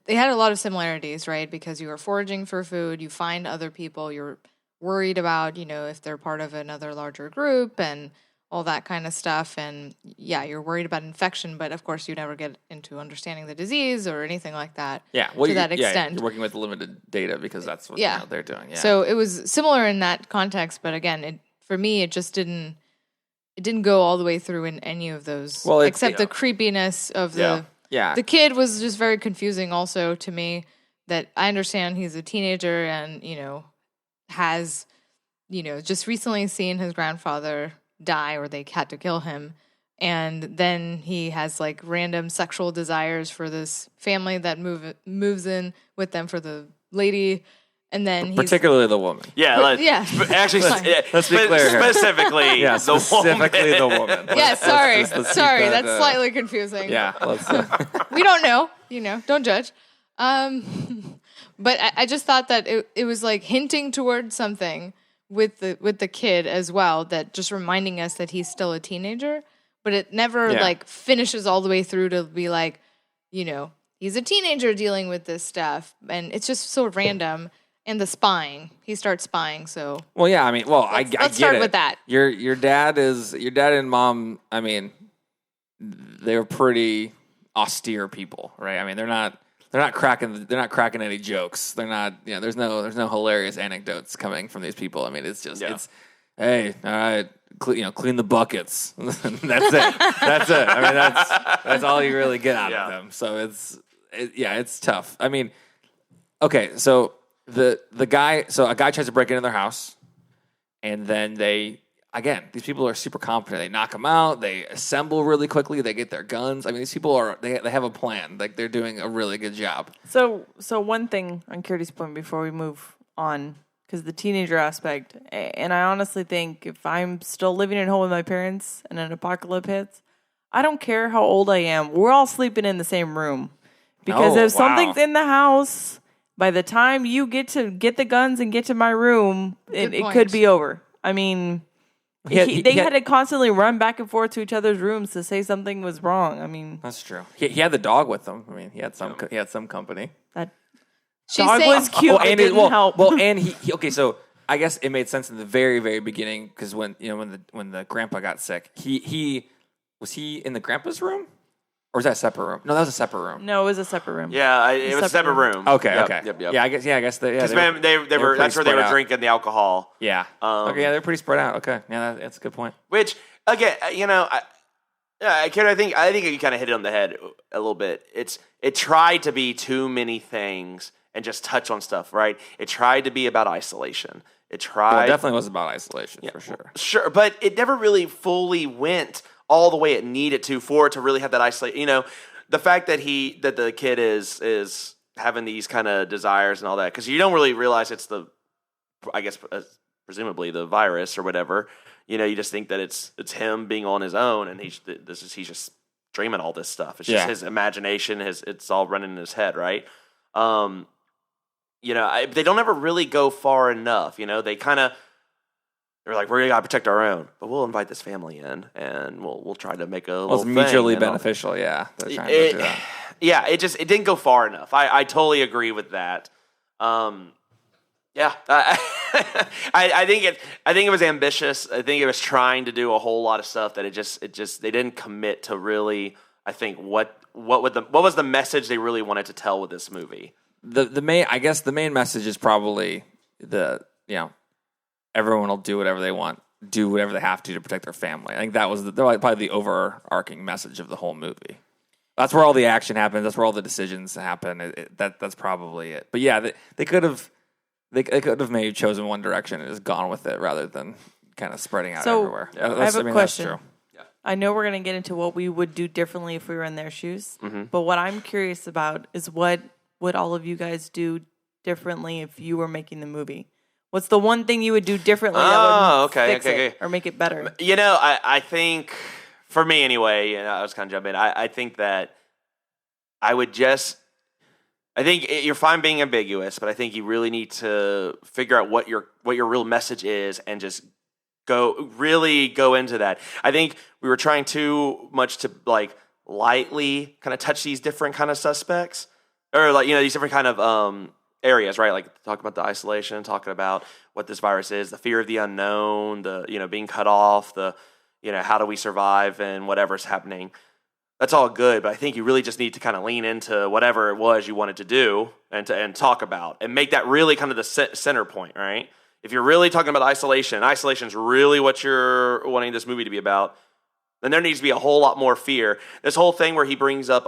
They had a lot of similarities, right? Because you were foraging for food, you find other people, you're worried about, if they're part of another larger group, and all that kind of stuff. And yeah, you're worried about infection, but of course you never get into understanding the disease or anything like that. Yeah, well, to that extent. you're working with limited data because that's what they're doing. Yeah. So it was similar in that context, but again, for me, it just didn't go all the way through in any of those, except the creepiness of the kid was just very confusing also to me. That I understand he's a teenager and, has, just recently seen his grandfather die or they had to kill him. And then he has like random sexual desires for this family that moves in with them for the lady. And then particularly the woman. Yeah, actually, let's be clear here. Specifically, specifically the woman. Yeah, sorry, sorry, that's slightly confusing. Yeah, we don't know, don't judge. But I just thought that it was like hinting towards something with the kid as well, that just reminding us that he's still a teenager, but it never like finishes all the way through to be like, he's a teenager dealing with this stuff, and it's just so random. And the spying, he starts spying. So I mean, I get let's start it. with that. Your dad and mom. I mean, they're pretty austere people, right? I mean, they're not cracking any jokes. They're not. There's no hilarious anecdotes coming from these people. I mean, it's just it's hey, all right, clean the buckets. That's it. That's it. I mean, that's all you really get out of them. So it's tough. I mean, okay, so a guy tries to break into their house, and then these people are super competent. They knock them out. They assemble really quickly. They get their guns. I mean, these people they have a plan. Like, they're doing a really good job. So one thing on Kirti's point before we move on, because the teenager aspect, and I honestly think if I'm still living at home with my parents and an apocalypse hits, I don't care how old I am. We're all sleeping in the same room. Because if something's in the house, by the time you get to get the guns and get to my room, it could be over. I mean, they had to constantly run back and forth to each other's rooms to say something was wrong. I mean, that's true. He had the dog with him. I mean, he had some company. That dog was cute. And it didn't help. Well, and he okay. So I guess it made sense in the very, very beginning because when the grandpa got sick, he was in the grandpa's room. Or was that a separate room? No, that was a separate room. No, it was a separate room. Yeah, it was a separate room. Okay, Yep, okay. Yep. Yeah, I guess they they were that's where they were drinking the alcohol. Yeah. Okay, yeah, they're pretty spread out. Okay, yeah, that's a good point. Which again, I think you kind of hit it on the head a little bit. It tried to be too many things and just touch on stuff, right? It tried to be about isolation. It definitely was about isolation for sure. Sure, but it never really fully went all the way it needed to for it to really have that isolation. The fact that the kid is having these kind of desires and all that, because you don't really realize it's presumably the virus or whatever. You just think that it's him being on his own, and he's just dreaming all this stuff. It's just his imagination. It's all running in his head, right? They don't ever really go far enough. They're like, we're gonna protect our own, but we'll invite this family in, and we'll try to make a little it's mutually beneficial. Yeah, they're trying to do that. Yeah, it didn't go far enough. I totally agree with that. I think it was ambitious. I think it was trying to do a whole lot of stuff that they didn't commit to really. I think what was the message they really wanted to tell with this movie. The main message is probably everyone will do whatever they want, do whatever they have to protect their family. I think that was probably the overarching message of the whole movie. That's where all the action happens. That's where all the decisions happen. That's probably it. But yeah, they could have maybe chosen one direction and just gone with it rather than kind of spreading out everywhere. Yeah. I have a question. That's true. Yeah. I know we're going to get into what we would do differently if we were in their shoes. Mm-hmm. But what I'm curious about is what would all of you guys do differently if you were making the movie? What's the one thing you would do differently that would fix it or make it better? I think, for me anyway, I was kind of jumping. I think that I think you're fine being ambiguous, but I think you really need to figure out what your real message is and just go into that. I think we were trying too much to lightly kind of touch these different kind of suspects or these different kind of areas, right? Like talk about the isolation, talking about what this virus is, the fear of the unknown, the being cut off, the how do we survive and whatever's happening. That's all good, but I think you really just need to kind of lean into whatever it was you wanted to do and talk about and make that really kind of the center point, right? If you're really talking about isolation is really what you're wanting this movie to be about, then there needs to be a whole lot more fear. This whole thing where he brings up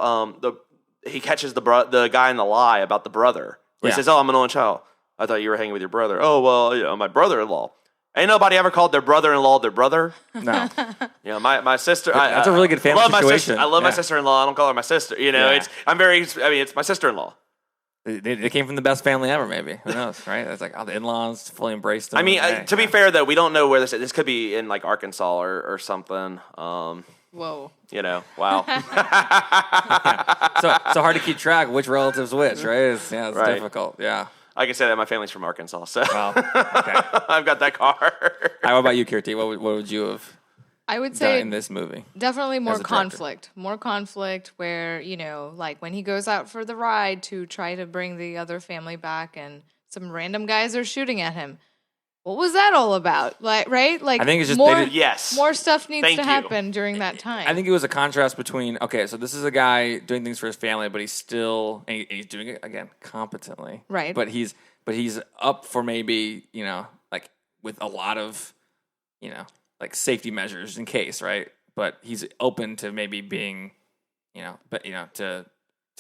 he catches the guy in the lie about the brother. He says, "Oh, I'm an only child. I thought you were hanging with your brother." "Oh, well, my brother-in-law." Ain't nobody ever called their brother-in-law their brother. No. My sister. That's a really good family situation. I love my sister-in-law. I don't call her my sister. It's my sister-in-law. They came from the best family ever, maybe. Who knows, right? It's like, the in-laws fully embraced them. To be fair, though, we don't know where this could be in, like, Arkansas or something. Whoa. Wow. So hard to keep track which relative's which, right? It's Right. difficult, yeah. I can say that my family's from Arkansas, so Well, okay. I've got that card. How about you, Kirti? What would you have I would done say in this movie? definitely more as a director? conflict. More conflict where, like when he goes out for the ride to try to bring the other family back and some random guys are shooting at him. What was that all about? Like, right? Like, I think it's just more, they did- Yes. more stuff needs Thank to you. happen during that time. I think it was a contrast between, okay, so this is a guy doing things for his family, but he's he's doing it, again, competently. Right. But he's up for maybe, like with a lot of, like safety measures in case, right? But he's open to maybe being, to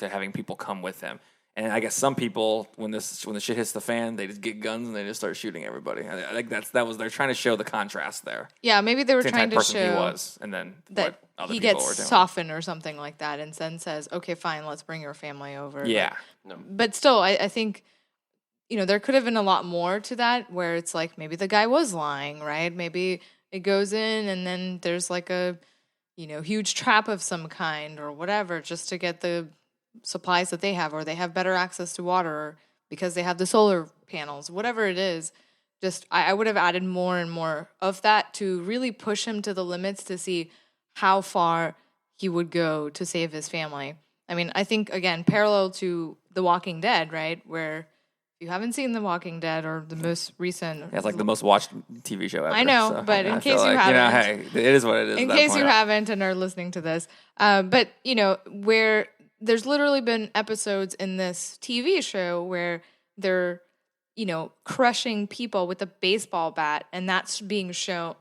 having people come with him. And I guess some people, when the shit hits the fan, they just get guns and they just start shooting everybody. I think they're trying to show the contrast there. Yeah, maybe they were The trying to person he show was, and then that what other he people gets were doing. softened or something like that and then says, okay, fine, let's bring your family over. Yeah. But still, I think, there could have been a lot more to that where it's like maybe the guy was lying, right? Maybe it goes in and then there's like a, huge trap of some kind or whatever just to get the supplies that they have, or they have better access to water, or because they have the solar panels, whatever it is. Just I would have added more and more of that to really push him to the limits to see how far he would go to save his family. I mean, I think, again, parallel to The Walking Dead, right, where if you haven't seen The Walking Dead or the most recent... Yeah, it's like the most watched TV show ever. I know, so, but in I case feel you like, haven't... hey, it is what it is. In at that case point. you haven't and are listening to this. But, where there's literally been episodes in this TV show where they're, crushing people with a baseball bat, and that's being shown,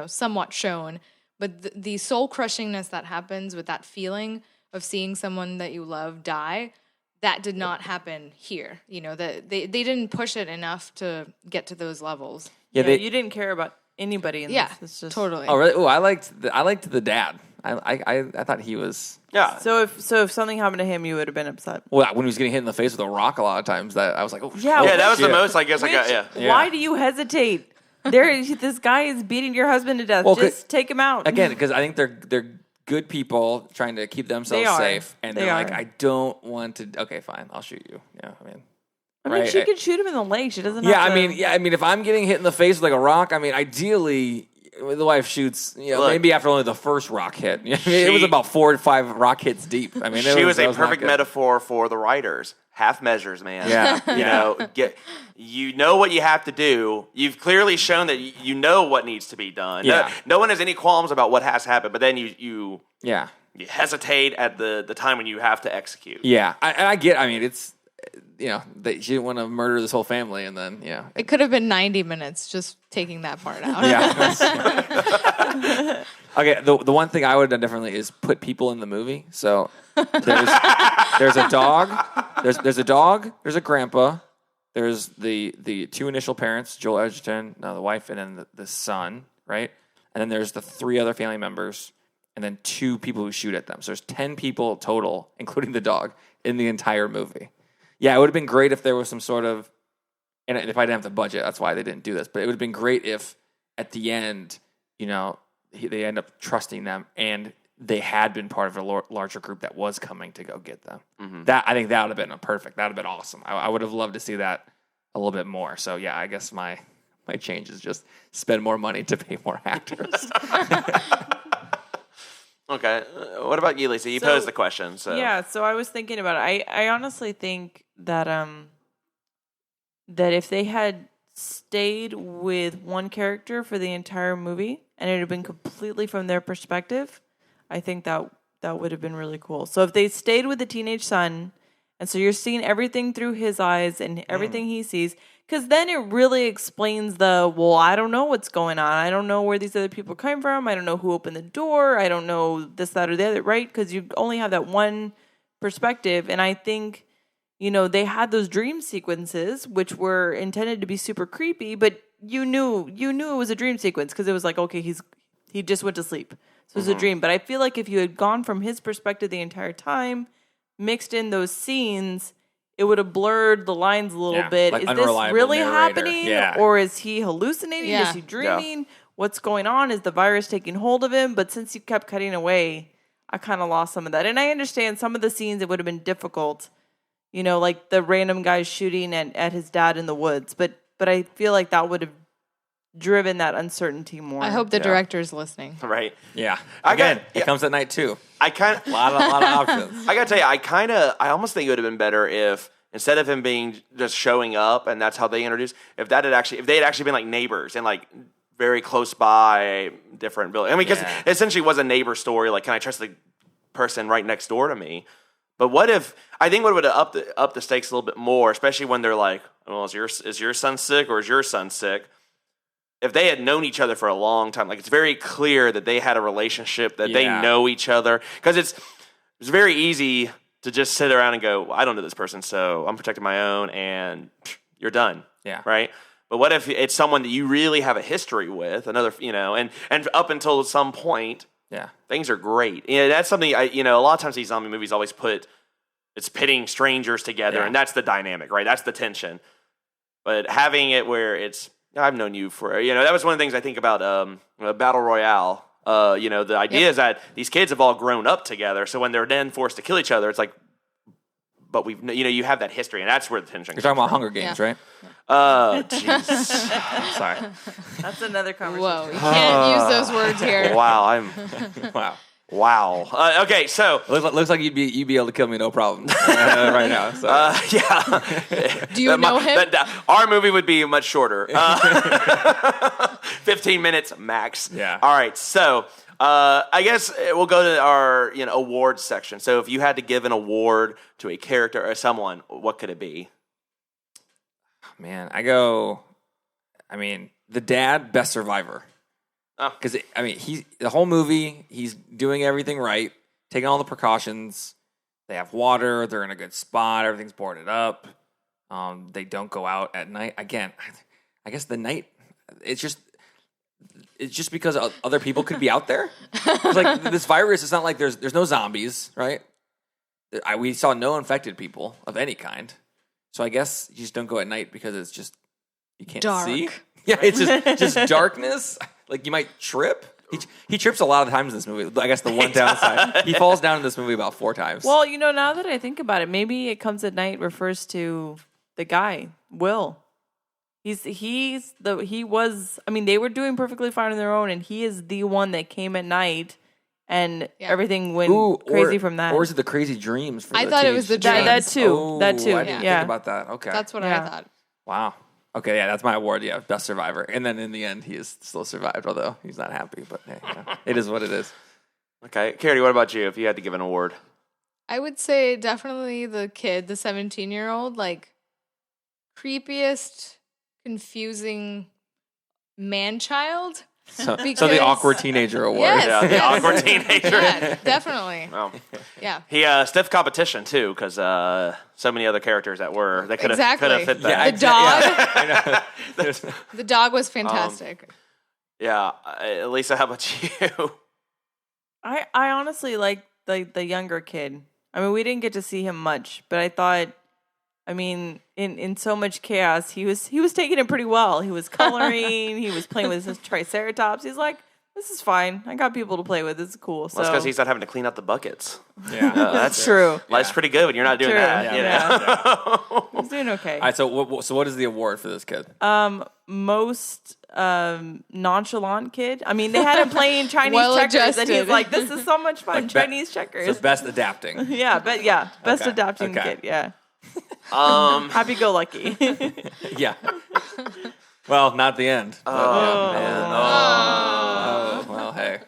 somewhat shown. But the soul crushingness that happens with that feeling of seeing someone that you love die, that did not happen here. They didn't push it enough to get to those levels. You didn't care about anybody in Yeah, this. It's just... totally. Oh, really? Oh, I liked the dad. I thought he was... Yeah. So if something happened to him, you would have been upset. Well, when he was getting hit in the face with a rock a lot of times, that I was like, oh, Yeah, Yeah, that was the shit. most, I guess, I got, Mitch, yeah. Why do you hesitate? This guy is beating your husband to death. Well, Just take him out. Again, because I think they're good people trying to keep themselves They are. safe, and They they're are. like, I don't want to. Okay, fine, I'll shoot you. Yeah, I mean, right? she could shoot him in the leg. She doesn't. Yeah, have to... I mean, if I'm getting hit in the face with like a rock, I mean, ideally, the wife shoots. Look, maybe after only the first rock hit. It was about 4 to 5 rock hits deep. I mean, She was a not perfect good. metaphor for the writers. Half measures, man. Yeah, You know what you have to do. You've clearly shown that you know what needs to be done. Yeah. No one has any qualms about what has to happen, but then you yeah. hesitate at the time when you have to execute. Yeah, I get. I mean, it's she didn't want to murder this whole family, and then It could have been 90 minutes just taking that part out. yeah. Okay, the one thing I would have done differently is put people in the movie. So there's a dog, there's a dog, there's a grandpa, there's the 2 initial parents, Joel Edgerton, the wife, and then the son, right? And then there's the 3 other family members, and then 2 people who shoot at them. So there's 10 people total, including the dog, in the entire movie. Yeah, it would have been great if there was some sort of, and if I didn't have the budget, that's why they didn't do this. But it would have been great if at the end, they end up trusting them, and they had been part of a larger group that was coming to go get them. Mm-hmm. I think that would have been perfect. That would have been awesome. I would have loved to see that a little bit more. So yeah, I guess my change is just spend more money to pay more actors. Okay. What about you, Lisa? You posed the question. So Yeah, so I was thinking about it. I honestly think that that if they had stayed with one character for the entire movie and it had been completely from their perspective, I think that would have been really cool. So if they stayed with the teenage son, and so you're seeing everything through his eyes and everything he sees, because then it really explains I don't know what's going on. I don't know where these other people came from. I don't know who opened the door. I don't know this, that, or the other, right? Because you only have that one perspective. And I think, they had those dream sequences, which were intended to be super creepy, but you knew it was a dream sequence because it was like, okay, he just went to sleep. So it was a dream. But I feel like if you had gone from his perspective the entire time, mixed in those scenes, it would have blurred the lines a little bit. Like is this really narrator. happening? Yeah. Or is he hallucinating? Yeah. Is he dreaming? What's going on? Is the virus taking hold of him? But since you kept cutting away, I kind of lost some of that. And I understand some of the scenes, it would have been difficult. Like the random guy shooting at his dad in the woods. But I feel like that would have driven that uncertainty more. I hope the director's listening. Right. Yeah. Again, It comes at night too. I kind of A lot of options. I gotta tell you, I almost think it would have been better if instead of him being just showing up and that's how they introduced, if they had actually been like neighbors and like very close by different buildings. I mean, because it essentially was a neighbor story. Like, can I trust the person right next door to me? But what if I think what would have upped the stakes a little bit more, especially when they're like, well, is your son sick or is your son sick? If they had known each other for a long time, like it's very clear that they had a relationship, that they know each other. Because it's very easy to just sit around and go, well, I don't know this person, so I'm protecting my own, and you're done. Yeah. Right? But what if it's someone that you really have a history with, another, and up until some point, things are great. That's something, a lot of times these zombie movies always it's pitting strangers together, and that's the dynamic, right? That's the tension. But having it where it's, I've known you for, that was one of the things I think about Battle Royale. The idea is that these kids have all grown up together, so when they're then forced to kill each other, it's like, but you have that history, and that's where the tension comes You're talking about from. Hunger Games, right? Jeez. Sorry. That's another conversation. Whoa, you can't use those words here. Wow, Wow. Okay, so Looks like you'd be able to kill me no problem right now. So. yeah. Do you know him? Our movie would be much shorter. 15 minutes max. Yeah. All right. So I guess we'll go to our awards section. So if you had to give an award to a character or someone, what could it be? Man, the dad, best survivor. Because the whole movie, he's doing everything right, taking all the precautions. They have water. They're in a good spot. Everything's boarded up. They don't go out at night. Again, I guess the night. It's just because other people could be out there. It's like this virus. It's not like there's no zombies, right? We saw no infected people of any kind. So I guess you just don't go at night because it's just you can't see. Yeah, it's just darkness. Like, you might trip. He trips a lot of times in this movie. I guess the one downside, he falls down in this movie about 4 times. Well, now that I think about it, maybe It Comes at Night refers to the guy, Will. He was, they were doing perfectly fine on their own, and he is the one that came at night, and everything went crazy from that. Or is it the crazy dreams? I thought it was the dreams. That too. Oh, that too. I didn't think about that. Okay. That's what I thought. Wow. Okay, yeah, that's my award. Yeah, best survivor. And then in the end, he is still survived, although he's not happy. But hey, it is what it is. Okay, Kirti, what about you? If you had to give an award, I would say definitely the kid, the 17-year-old, like creepiest, confusing man-child. So the awkward teenager award. Yes, yeah, the awkward teenager. Yeah, definitely. Oh. Yeah. He stiff competition too, because so many other characters that could have fit that. Yeah, The dog. I know. The dog was fantastic. Yeah, Lisa, how about you? I honestly like the younger kid. We didn't get to see him much, but I thought, in so much chaos, he was taking it pretty well. He was coloring, he was playing with his triceratops. He's like, this is fine. I got people to play with. This is cool. So Well, that's because he's not having to clean out the buckets. Yeah, that's true. Life's pretty good when you're not doing True. that. Yeah. He's doing okay. All right, so what is the award for this kid? Most nonchalant kid. They had him playing Chinese checkers, and he's like, "This is so much fun, Chinese checkers." So best adapting. Best Okay. adapting Okay. kid. Yeah. Happy go lucky. Yeah. Well, not the end. Oh, man. Oh, well, hey,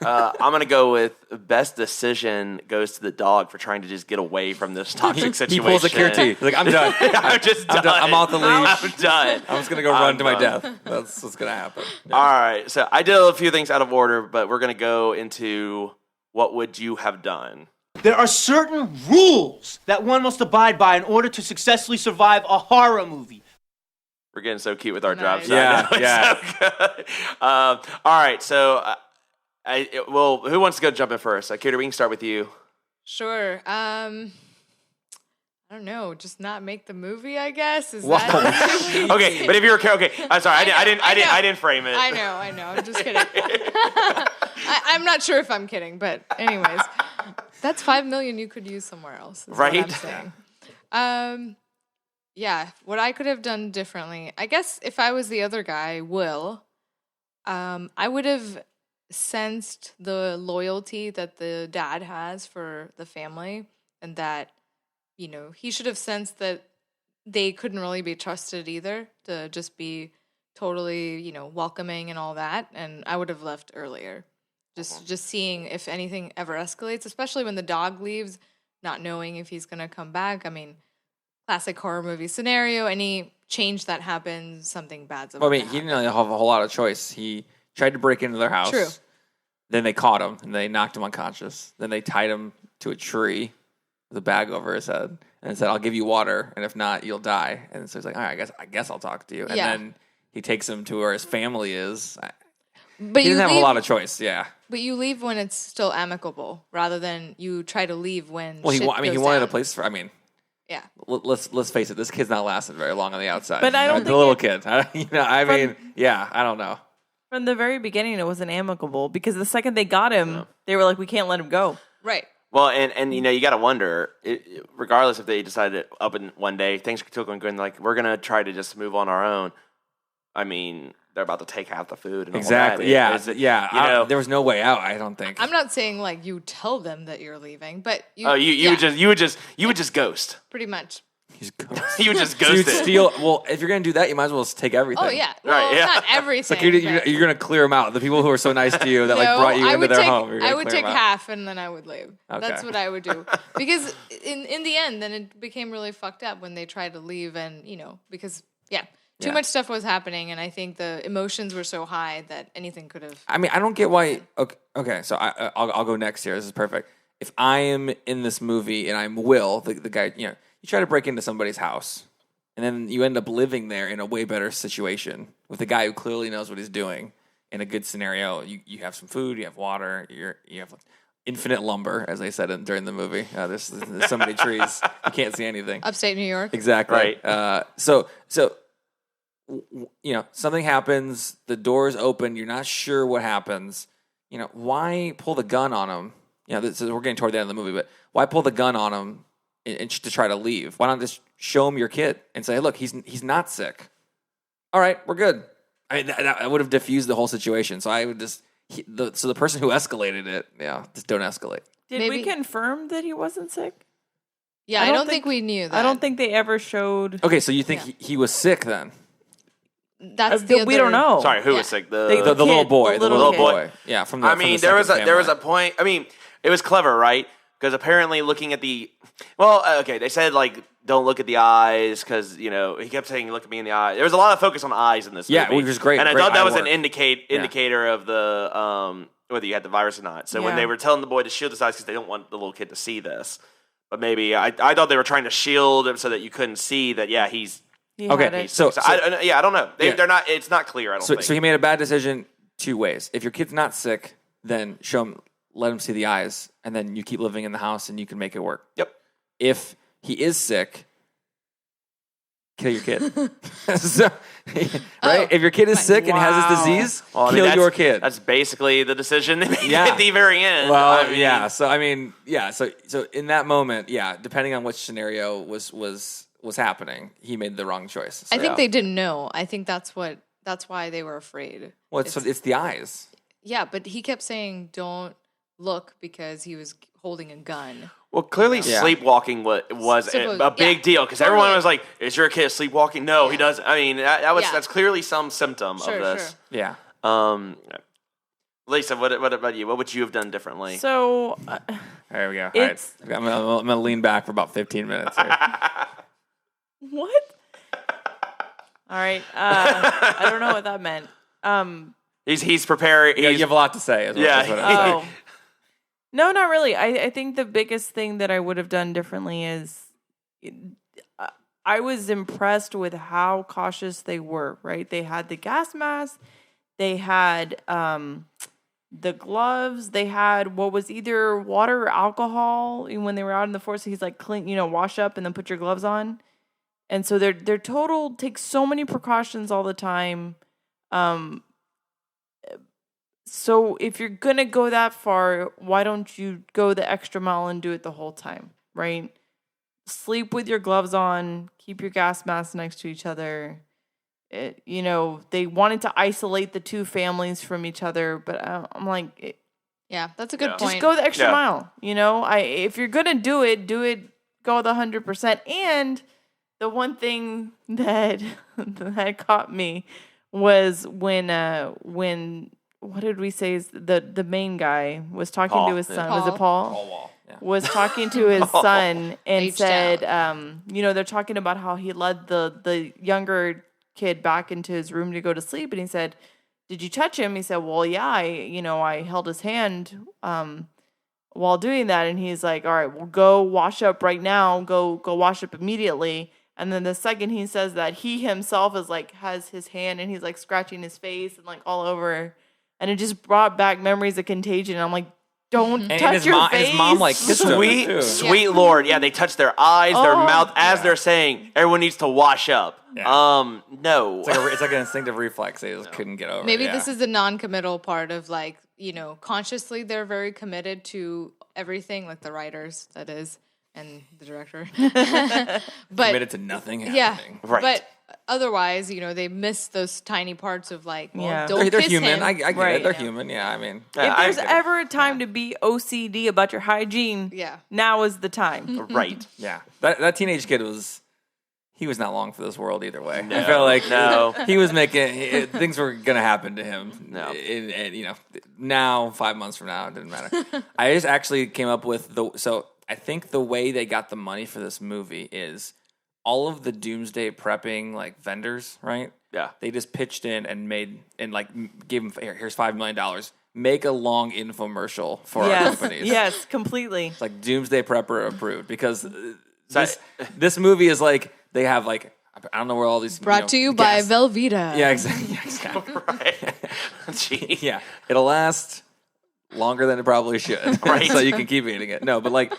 I'm going to go with best decision goes to the dog for trying to just get away from this toxic He situation. pulls a Kirti. He's like, I'm done. I'm just done. I'm off the leash. I'm done. I'm just going to go run to my done. death. That's what's going to happen. Yeah. All right. So I did a few things out of order, but we're going to go into what would you have done? There are certain rules that one must abide by in order to successfully survive a horror movie. We're getting so cute with our Nice. jobs. Yeah, I know. yeah. It's so good. All right. So, who wants to go jump in first? Kirti, we can start with you. Sure. I don't know. Just not make the movie, I guess. Is Wow. that? Okay, but if you're okay, I'm sorry. I didn't frame it. I know. I'm just kidding. I'm not sure if I'm kidding, but anyways, that's $5 million you could use somewhere else. Is Right? What I'm saying. Yeah. What I could have done differently, I guess, if I was the other guy, Will, I would have sensed the loyalty that the dad has for the family, and that he should have sensed that they couldn't really be trusted either to just be totally, welcoming and all that. And I would have left earlier. Just seeing if anything ever escalates, especially when the dog leaves, not knowing if he's going to come back. I mean, classic horror movie scenario, any change that happens, something bad's about Well, I mean, to he happen. didn't really have a whole lot of choice. He tried to break into their house. True. Then they caught him, and they knocked him unconscious. Then they tied him to a tree with a bag over his head and said, I'll give you water, and if not, you'll die. And so he's like, all right, I guess I'll talk to you. And Yeah. then he takes him to where his family is. But He you didn't have a leave- lot of choice, yeah. But you leave when it's still amicable, rather than you try to leave when. Well, he shit wanted goes a down. place for, Yeah. let's face it, this kid's not lasted very long on the outside. But I don't the think little it- kid. I don't know. From the very beginning, it wasn't amicable because the second they got him, they were like, we can't let him go. Right. Well, and you got to wonder, regardless if they decided up in one day, things are still going good, and like, we're going to try to just move on our own. I mean, they're about to take half the food. And Exactly. All that. Yeah. There was no way out, I don't think. I'm not saying like you tell them that you're leaving, but you. Oh, you would just ghost. pretty much. He's ghost. You would just So ghost you'd it. steal. Well, if you're gonna do that, you might as well just take everything. Oh yeah. Well, Right, yeah. not everything. Like you're but- gonna clear them out. The people who are so nice to you that like No, brought you I into would their take, home. You're gonna I would clear take 'em out. half and then I would leave. Okay. That's what I would do. Because in the end, then it became really fucked up when they tried to leave, and because too much stuff was happening, and I think the emotions were so high that anything could have. I mean, I don't get why. Okay, so I'll go next here. This is perfect. If I am in this movie and I'm Will, the guy, you try to break into somebody's house, and then you end up living there in a way better situation with a guy who clearly knows what he's doing. In a good scenario, you have some food, you have water, you have infinite lumber, as they said during the movie. There's so many trees, you can't see anything. Upstate New York. Right. Exactly. So something happens, the door's open, you're not sure what happens. Why pull the gun on him? We're getting toward the end of the movie, but why pull the gun on him to try to leave? Why not just show him your kid and say, look, he's not sick. All right, we're good. I mean, that would have diffused the whole situation. So I would just, the person who escalated it, just don't escalate. Did we Maybe- confirm that he wasn't sick? Yeah, I don't think we knew that. I don't think they ever showed. Okay, so you think he was sick then? That's the we don't know. Sorry, who Yeah. was sick? The kid, little boy. the The little little kid. boy. Yeah, from I from mean, the there was second a family. point. I mean, it was clever, right? Because apparently, looking at the okay, they said like don't look at the eyes because he kept saying look at me in the eye. There was a lot of focus on eyes in this Yeah, movie, which was great. and I Great thought that eye was work. an indicator of the whether you had the virus or not. So when Yeah. they were telling the boy to shield his eyes because they don't want the little kid to see this, but maybe I thought they were trying to shield him so that you couldn't see that. Yeah, he's. He Okay, had it. So I don't know. Yeah. They're not. It's not clear. I don't think. So he made a bad decision two ways. If your kid's not sick, then let him see the eyes, and then you keep living in the house, and you can make it work. Yep. If he is sick, kill your kid. So, right? If your kid is sick and has this disease, Well, I mean, kill that's- your kid. That's basically the decision they made Yeah. at the very end. Well, I mean, yeah. So I mean, yeah. So in that moment, yeah, depending on which scenario was happening, he made the wrong choice. So, I think yeah. they didn't know. I think that's why they were afraid. Well, it's the eyes. Yeah, but he kept saying don't look because he was holding a gun. Well, clearly Yeah. sleepwalking was a big deal because everyone was like, "Is your kid sleepwalking?" No, he doesn't. I mean, that's clearly some symptom of this. Sure. Yeah. Lisa, what about you? What would you have done differently? So There we go. All It's- right. I'm gonna lean back for about 15 minutes. Here. what? All right. I don't know what that meant. He's preparing. You have a lot to say. Is what, Yeah. is what I'm saying. Oh. No, not really. I think the biggest thing that I would have done differently is I was impressed with how cautious they were, right? They had the gas mask, they had the gloves, they had what was either water or alcohol when they were out in the forest. He's like, clean, wash up and then put your gloves on. And so their total takes so many precautions all the time. So if you're going to go that far, why don't you go the extra mile and do it the whole time, right? Sleep with your gloves on, keep your gas masks next to each other. They wanted to isolate the two families from each other, but I'm like, Yeah, that's a good point. just go the extra mile. If you're going to do it, go the 100%. And the one thing that caught me was when what did we say is the main guy was talking Paul. to his son. Paul. Was it Paul? Paul Wall. Yeah. Was talking to his son and Aged said, they're talking about how he led the younger kid back into his room to go to sleep, and he said, "Did you touch him?" He said, "Well, yeah, I held his hand while doing that." And he's like, "All right, well, go wash up right now. Go wash up immediately." And then the second he says that, he himself is like has his hand and he's like scratching his face and like all over, and it just brought back memories of Contagion. And I'm like, don't touch your face. And his mom like kissed him, too. Sweet Lord. Yeah, they touch their eyes, their mouth as they're saying, everyone needs to wash up. Yeah. No. It's like an instinctive reflex they just couldn't get over. Maybe yeah. this is the non-committal part of consciously they're very committed to everything, like the writers, that is, and the director. But committed to nothing yeah, happening. Right. But otherwise, they miss those tiny parts of don't They're kiss human. him. I get Right. it. They're human. Yeah, I mean. If there's ever a time to be OCD about your hygiene, now is the time. Right. Yeah. That teenage kid he was not long for this world either way. I felt like he was making things were going to happen to him. No. And now 5 months from now, it didn't matter. I just actually came up with so I think the way they got the money for this movie is all of the doomsday prepping vendors, right? Yeah. They just pitched in and gave him here's $5 million. Make a long infomercial for our companies. Yes, completely. It's like Doomsday Prepper approved because this movie is they have I don't know where all these Brought to you by Velveeta. Yeah, exactly. Right. Jeez. Yeah, it'll last longer than it probably should. Right. So you can keep eating it. No, but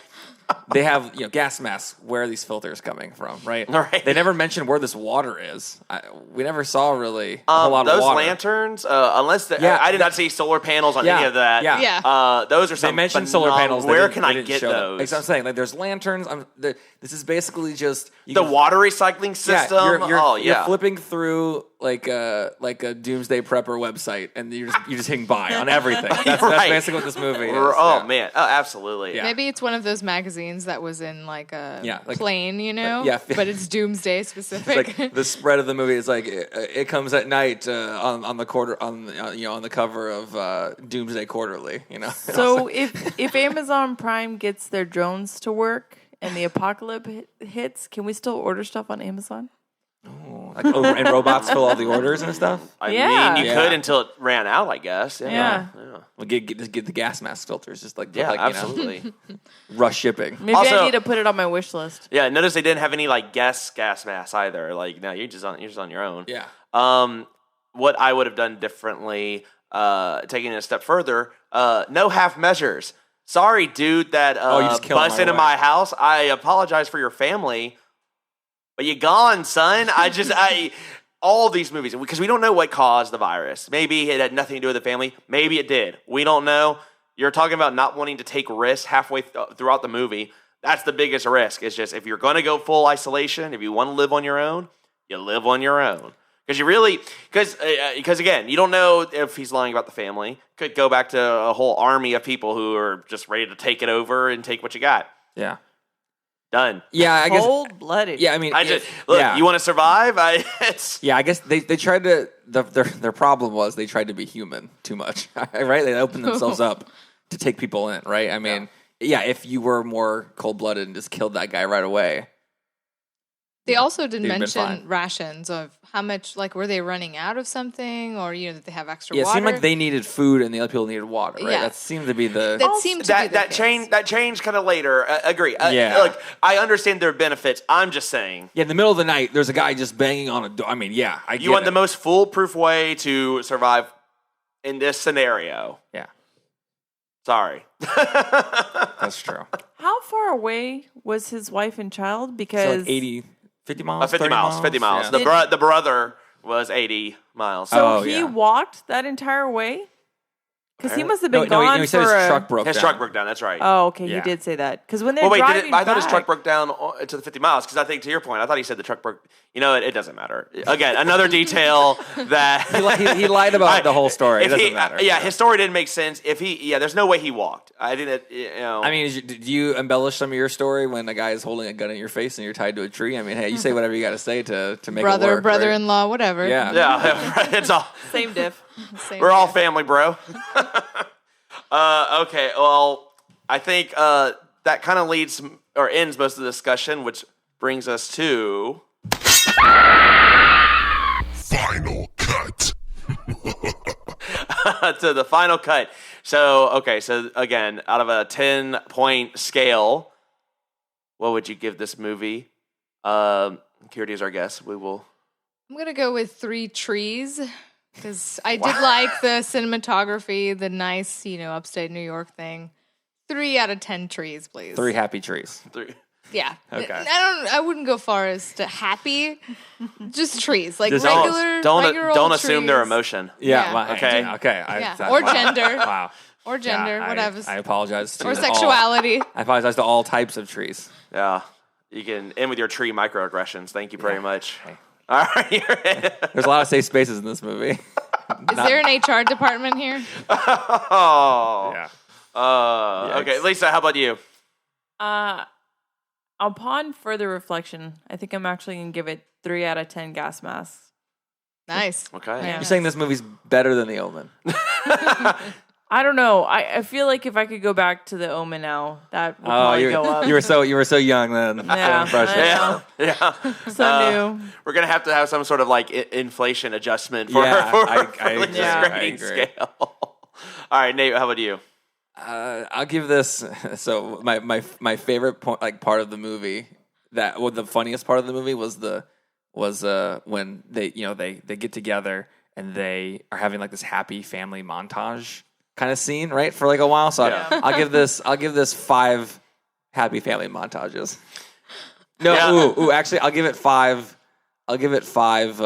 they have gas masks. Where are these filters coming from? Right. Right. They never mentioned where this water is. We never saw really a whole lot of those water. lanterns, unless I did not see solar panels on any of that. Yeah. Those are They some mentioned solar panels. Where can I get those? Like I'm saying, there's lanterns. This is basically just The water recycling system. You're flipping through a Doomsday Prepper website, and you're just hitting buy on everything. That's basically what this movie is. Oh man, absolutely. Yeah. Maybe it's one of those magazines that was in a plane, but it's Doomsday specific. It's the spread of the movie is it comes at night on the quarter on the cover of Doomsday Quarterly. So if Amazon Prime gets their drones to work and the apocalypse hits, can we still order stuff on Amazon? And robots fill all the orders and stuff. I mean, you could until it ran out, I guess. Yeah. Well, just get the gas mask filters, just absolutely. Rush shipping. Maybe Also- I need to put it on my wish list. Yeah, notice they didn't have any gas masks either. No, you're just on your own. Yeah. What I would have done differently, taking it a step further, no half measures. Sorry, dude, that you just killed bust my into wife. my house. I apologize for your family, but you gone, son. All these movies, because we don't know what caused the virus. Maybe it had nothing to do with the family. Maybe it did. We don't know. You're talking about not wanting to take risks halfway throughout the movie. That's the biggest risk. It's just if you're going to go full isolation, if you want to live on your own, you live on your own. Because again, you don't know if he's lying about the family. Could go back to a whole army of people who are just ready to take it over and take what you got. Yeah. Done. Yeah, I guess. Cold-blooded. Yeah, I mean, I just look. yeah. You want to survive? Yeah, I guess they tried to. Their problem was they tried to be human too much, right? They opened themselves up to take people in, right? I mean, yeah, if you were more cold-blooded and just killed that guy right away. They also didn't They've been mention fine. rations of how much, like, were they running out of something, or that they have extra Yeah, it water? seemed like they needed food and the other people needed water, right? Yeah. That seemed to be the. That seemed to be the that case. change that changed kind of later. Agree. Yeah. Look, I understand their benefits. I'm just saying. Yeah, in the middle of the night, there's a guy just banging on a door. I mean, yeah, I get You want it. the most foolproof way to survive in this scenario. Yeah, Sorry. that's true. How far away was his wife and child? So Because like 80, 50 miles? 50 30 miles. 50 miles. Yeah. The brother was 80 miles. so Oh, he yeah. walked that entire way? Because he must have No, been no, gone he said for his a... truck broke His down. truck broke down. That's right. Oh, okay, Yeah. he did say that. Because when they're Well, wait, driving I thought his back- truck broke down to the 50 miles because I think, to your point, I thought he said the truck broke. You know, it doesn't matter. Again, another detail that He lied about the whole story. It if doesn't matter. Yeah, his story didn't make sense. There's no way he walked. I think that, I mean, did you embellish some of your story when a guy is holding a gun in your face and you're tied to a tree? I mean, hey, you say whatever you got to say to make it Brother, work, right? brother-in-law, whatever. Yeah. yeah, it's all. Same diff. Same We're all here. family, bro. Okay, well, I think that kind of leads or ends most of the discussion, which brings us to Final cut. to the final cut. So, okay, so again, out of a 10-point scale, what would you give this movie? Kirti is our guest. We will. I'm going to go with 3 trees because I did like the cinematography, the nice, upstate New York thing. 3 out of 10 trees, please. 3 happy trees. 3. Yeah. Okay. I wouldn't go far as to happy. Just trees, like Just regular. regular Don't old assume their trees. emotion. Yeah. Yeah. well, Okay. Okay. Yeah. Or gender. Wow. Or gender, Yeah, whatever. I apologize to or all- sexuality. I apologize to all types of trees. Yeah, you can end with your tree microaggressions. Thank you very much. Hey. All right. There's a lot of safe spaces in this movie. Is there an HR department here? Oh. Yeah. Okay, Lisa, how about you? Upon further reflection, I think I'm actually going to give it 3 out of 10 gas masks. Nice. Okay. Yeah. You're saying this movie's better than The Omen? I don't know. I feel like if I could go back to the Omen now, that would probably go up. you were so young then. Yeah, So impressive. Yeah. So new. We're gonna have to have some sort of like inflation adjustment for Yeah, for I Lisa's agree. I grading agree. scale. All right, Nate, how about you? I'll give this. So my favorite part of the movie, the funniest part of the movie was when they they get together and they are having like this happy family montage kind of scene, right, for like a while. So Yeah. I'll give this 5 happy family montages. No, Yeah. actually, I'll give it 5. I'll give it 5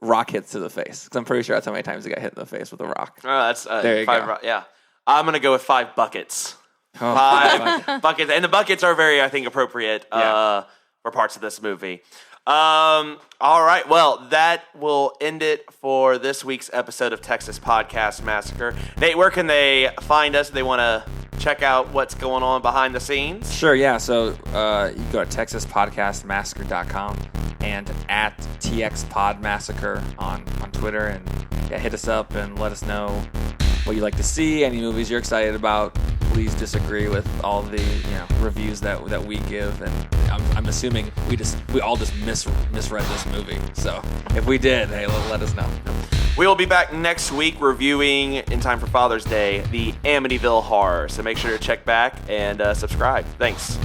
rock hits to the face because I'm pretty sure that's how many times he got hit in the face with a rock. Oh, that's There you 5. go. Yeah, I'm gonna go with 5 buckets. Oh, 5 buckets, and the buckets are very, I think, appropriate Yeah. for parts of this movie. All right, well, that will end it for this week's episode of Texas Podcast Massacre. Nate, where can they find us if they want to check out what's going on behind the scenes? Sure, yeah. So you can go to TexasPodcastMassacre.com and at TXPodMassacre on Twitter, and hit us up and let us know what you'd like to see, any movies you're excited about. Please disagree with all the reviews that we give, and I'm assuming we all just misread this movie. So if we did, hey, let us know. We will be back next week reviewing, in time for Father's Day, the Amityville Horror. So make sure to check back and subscribe. Thanks.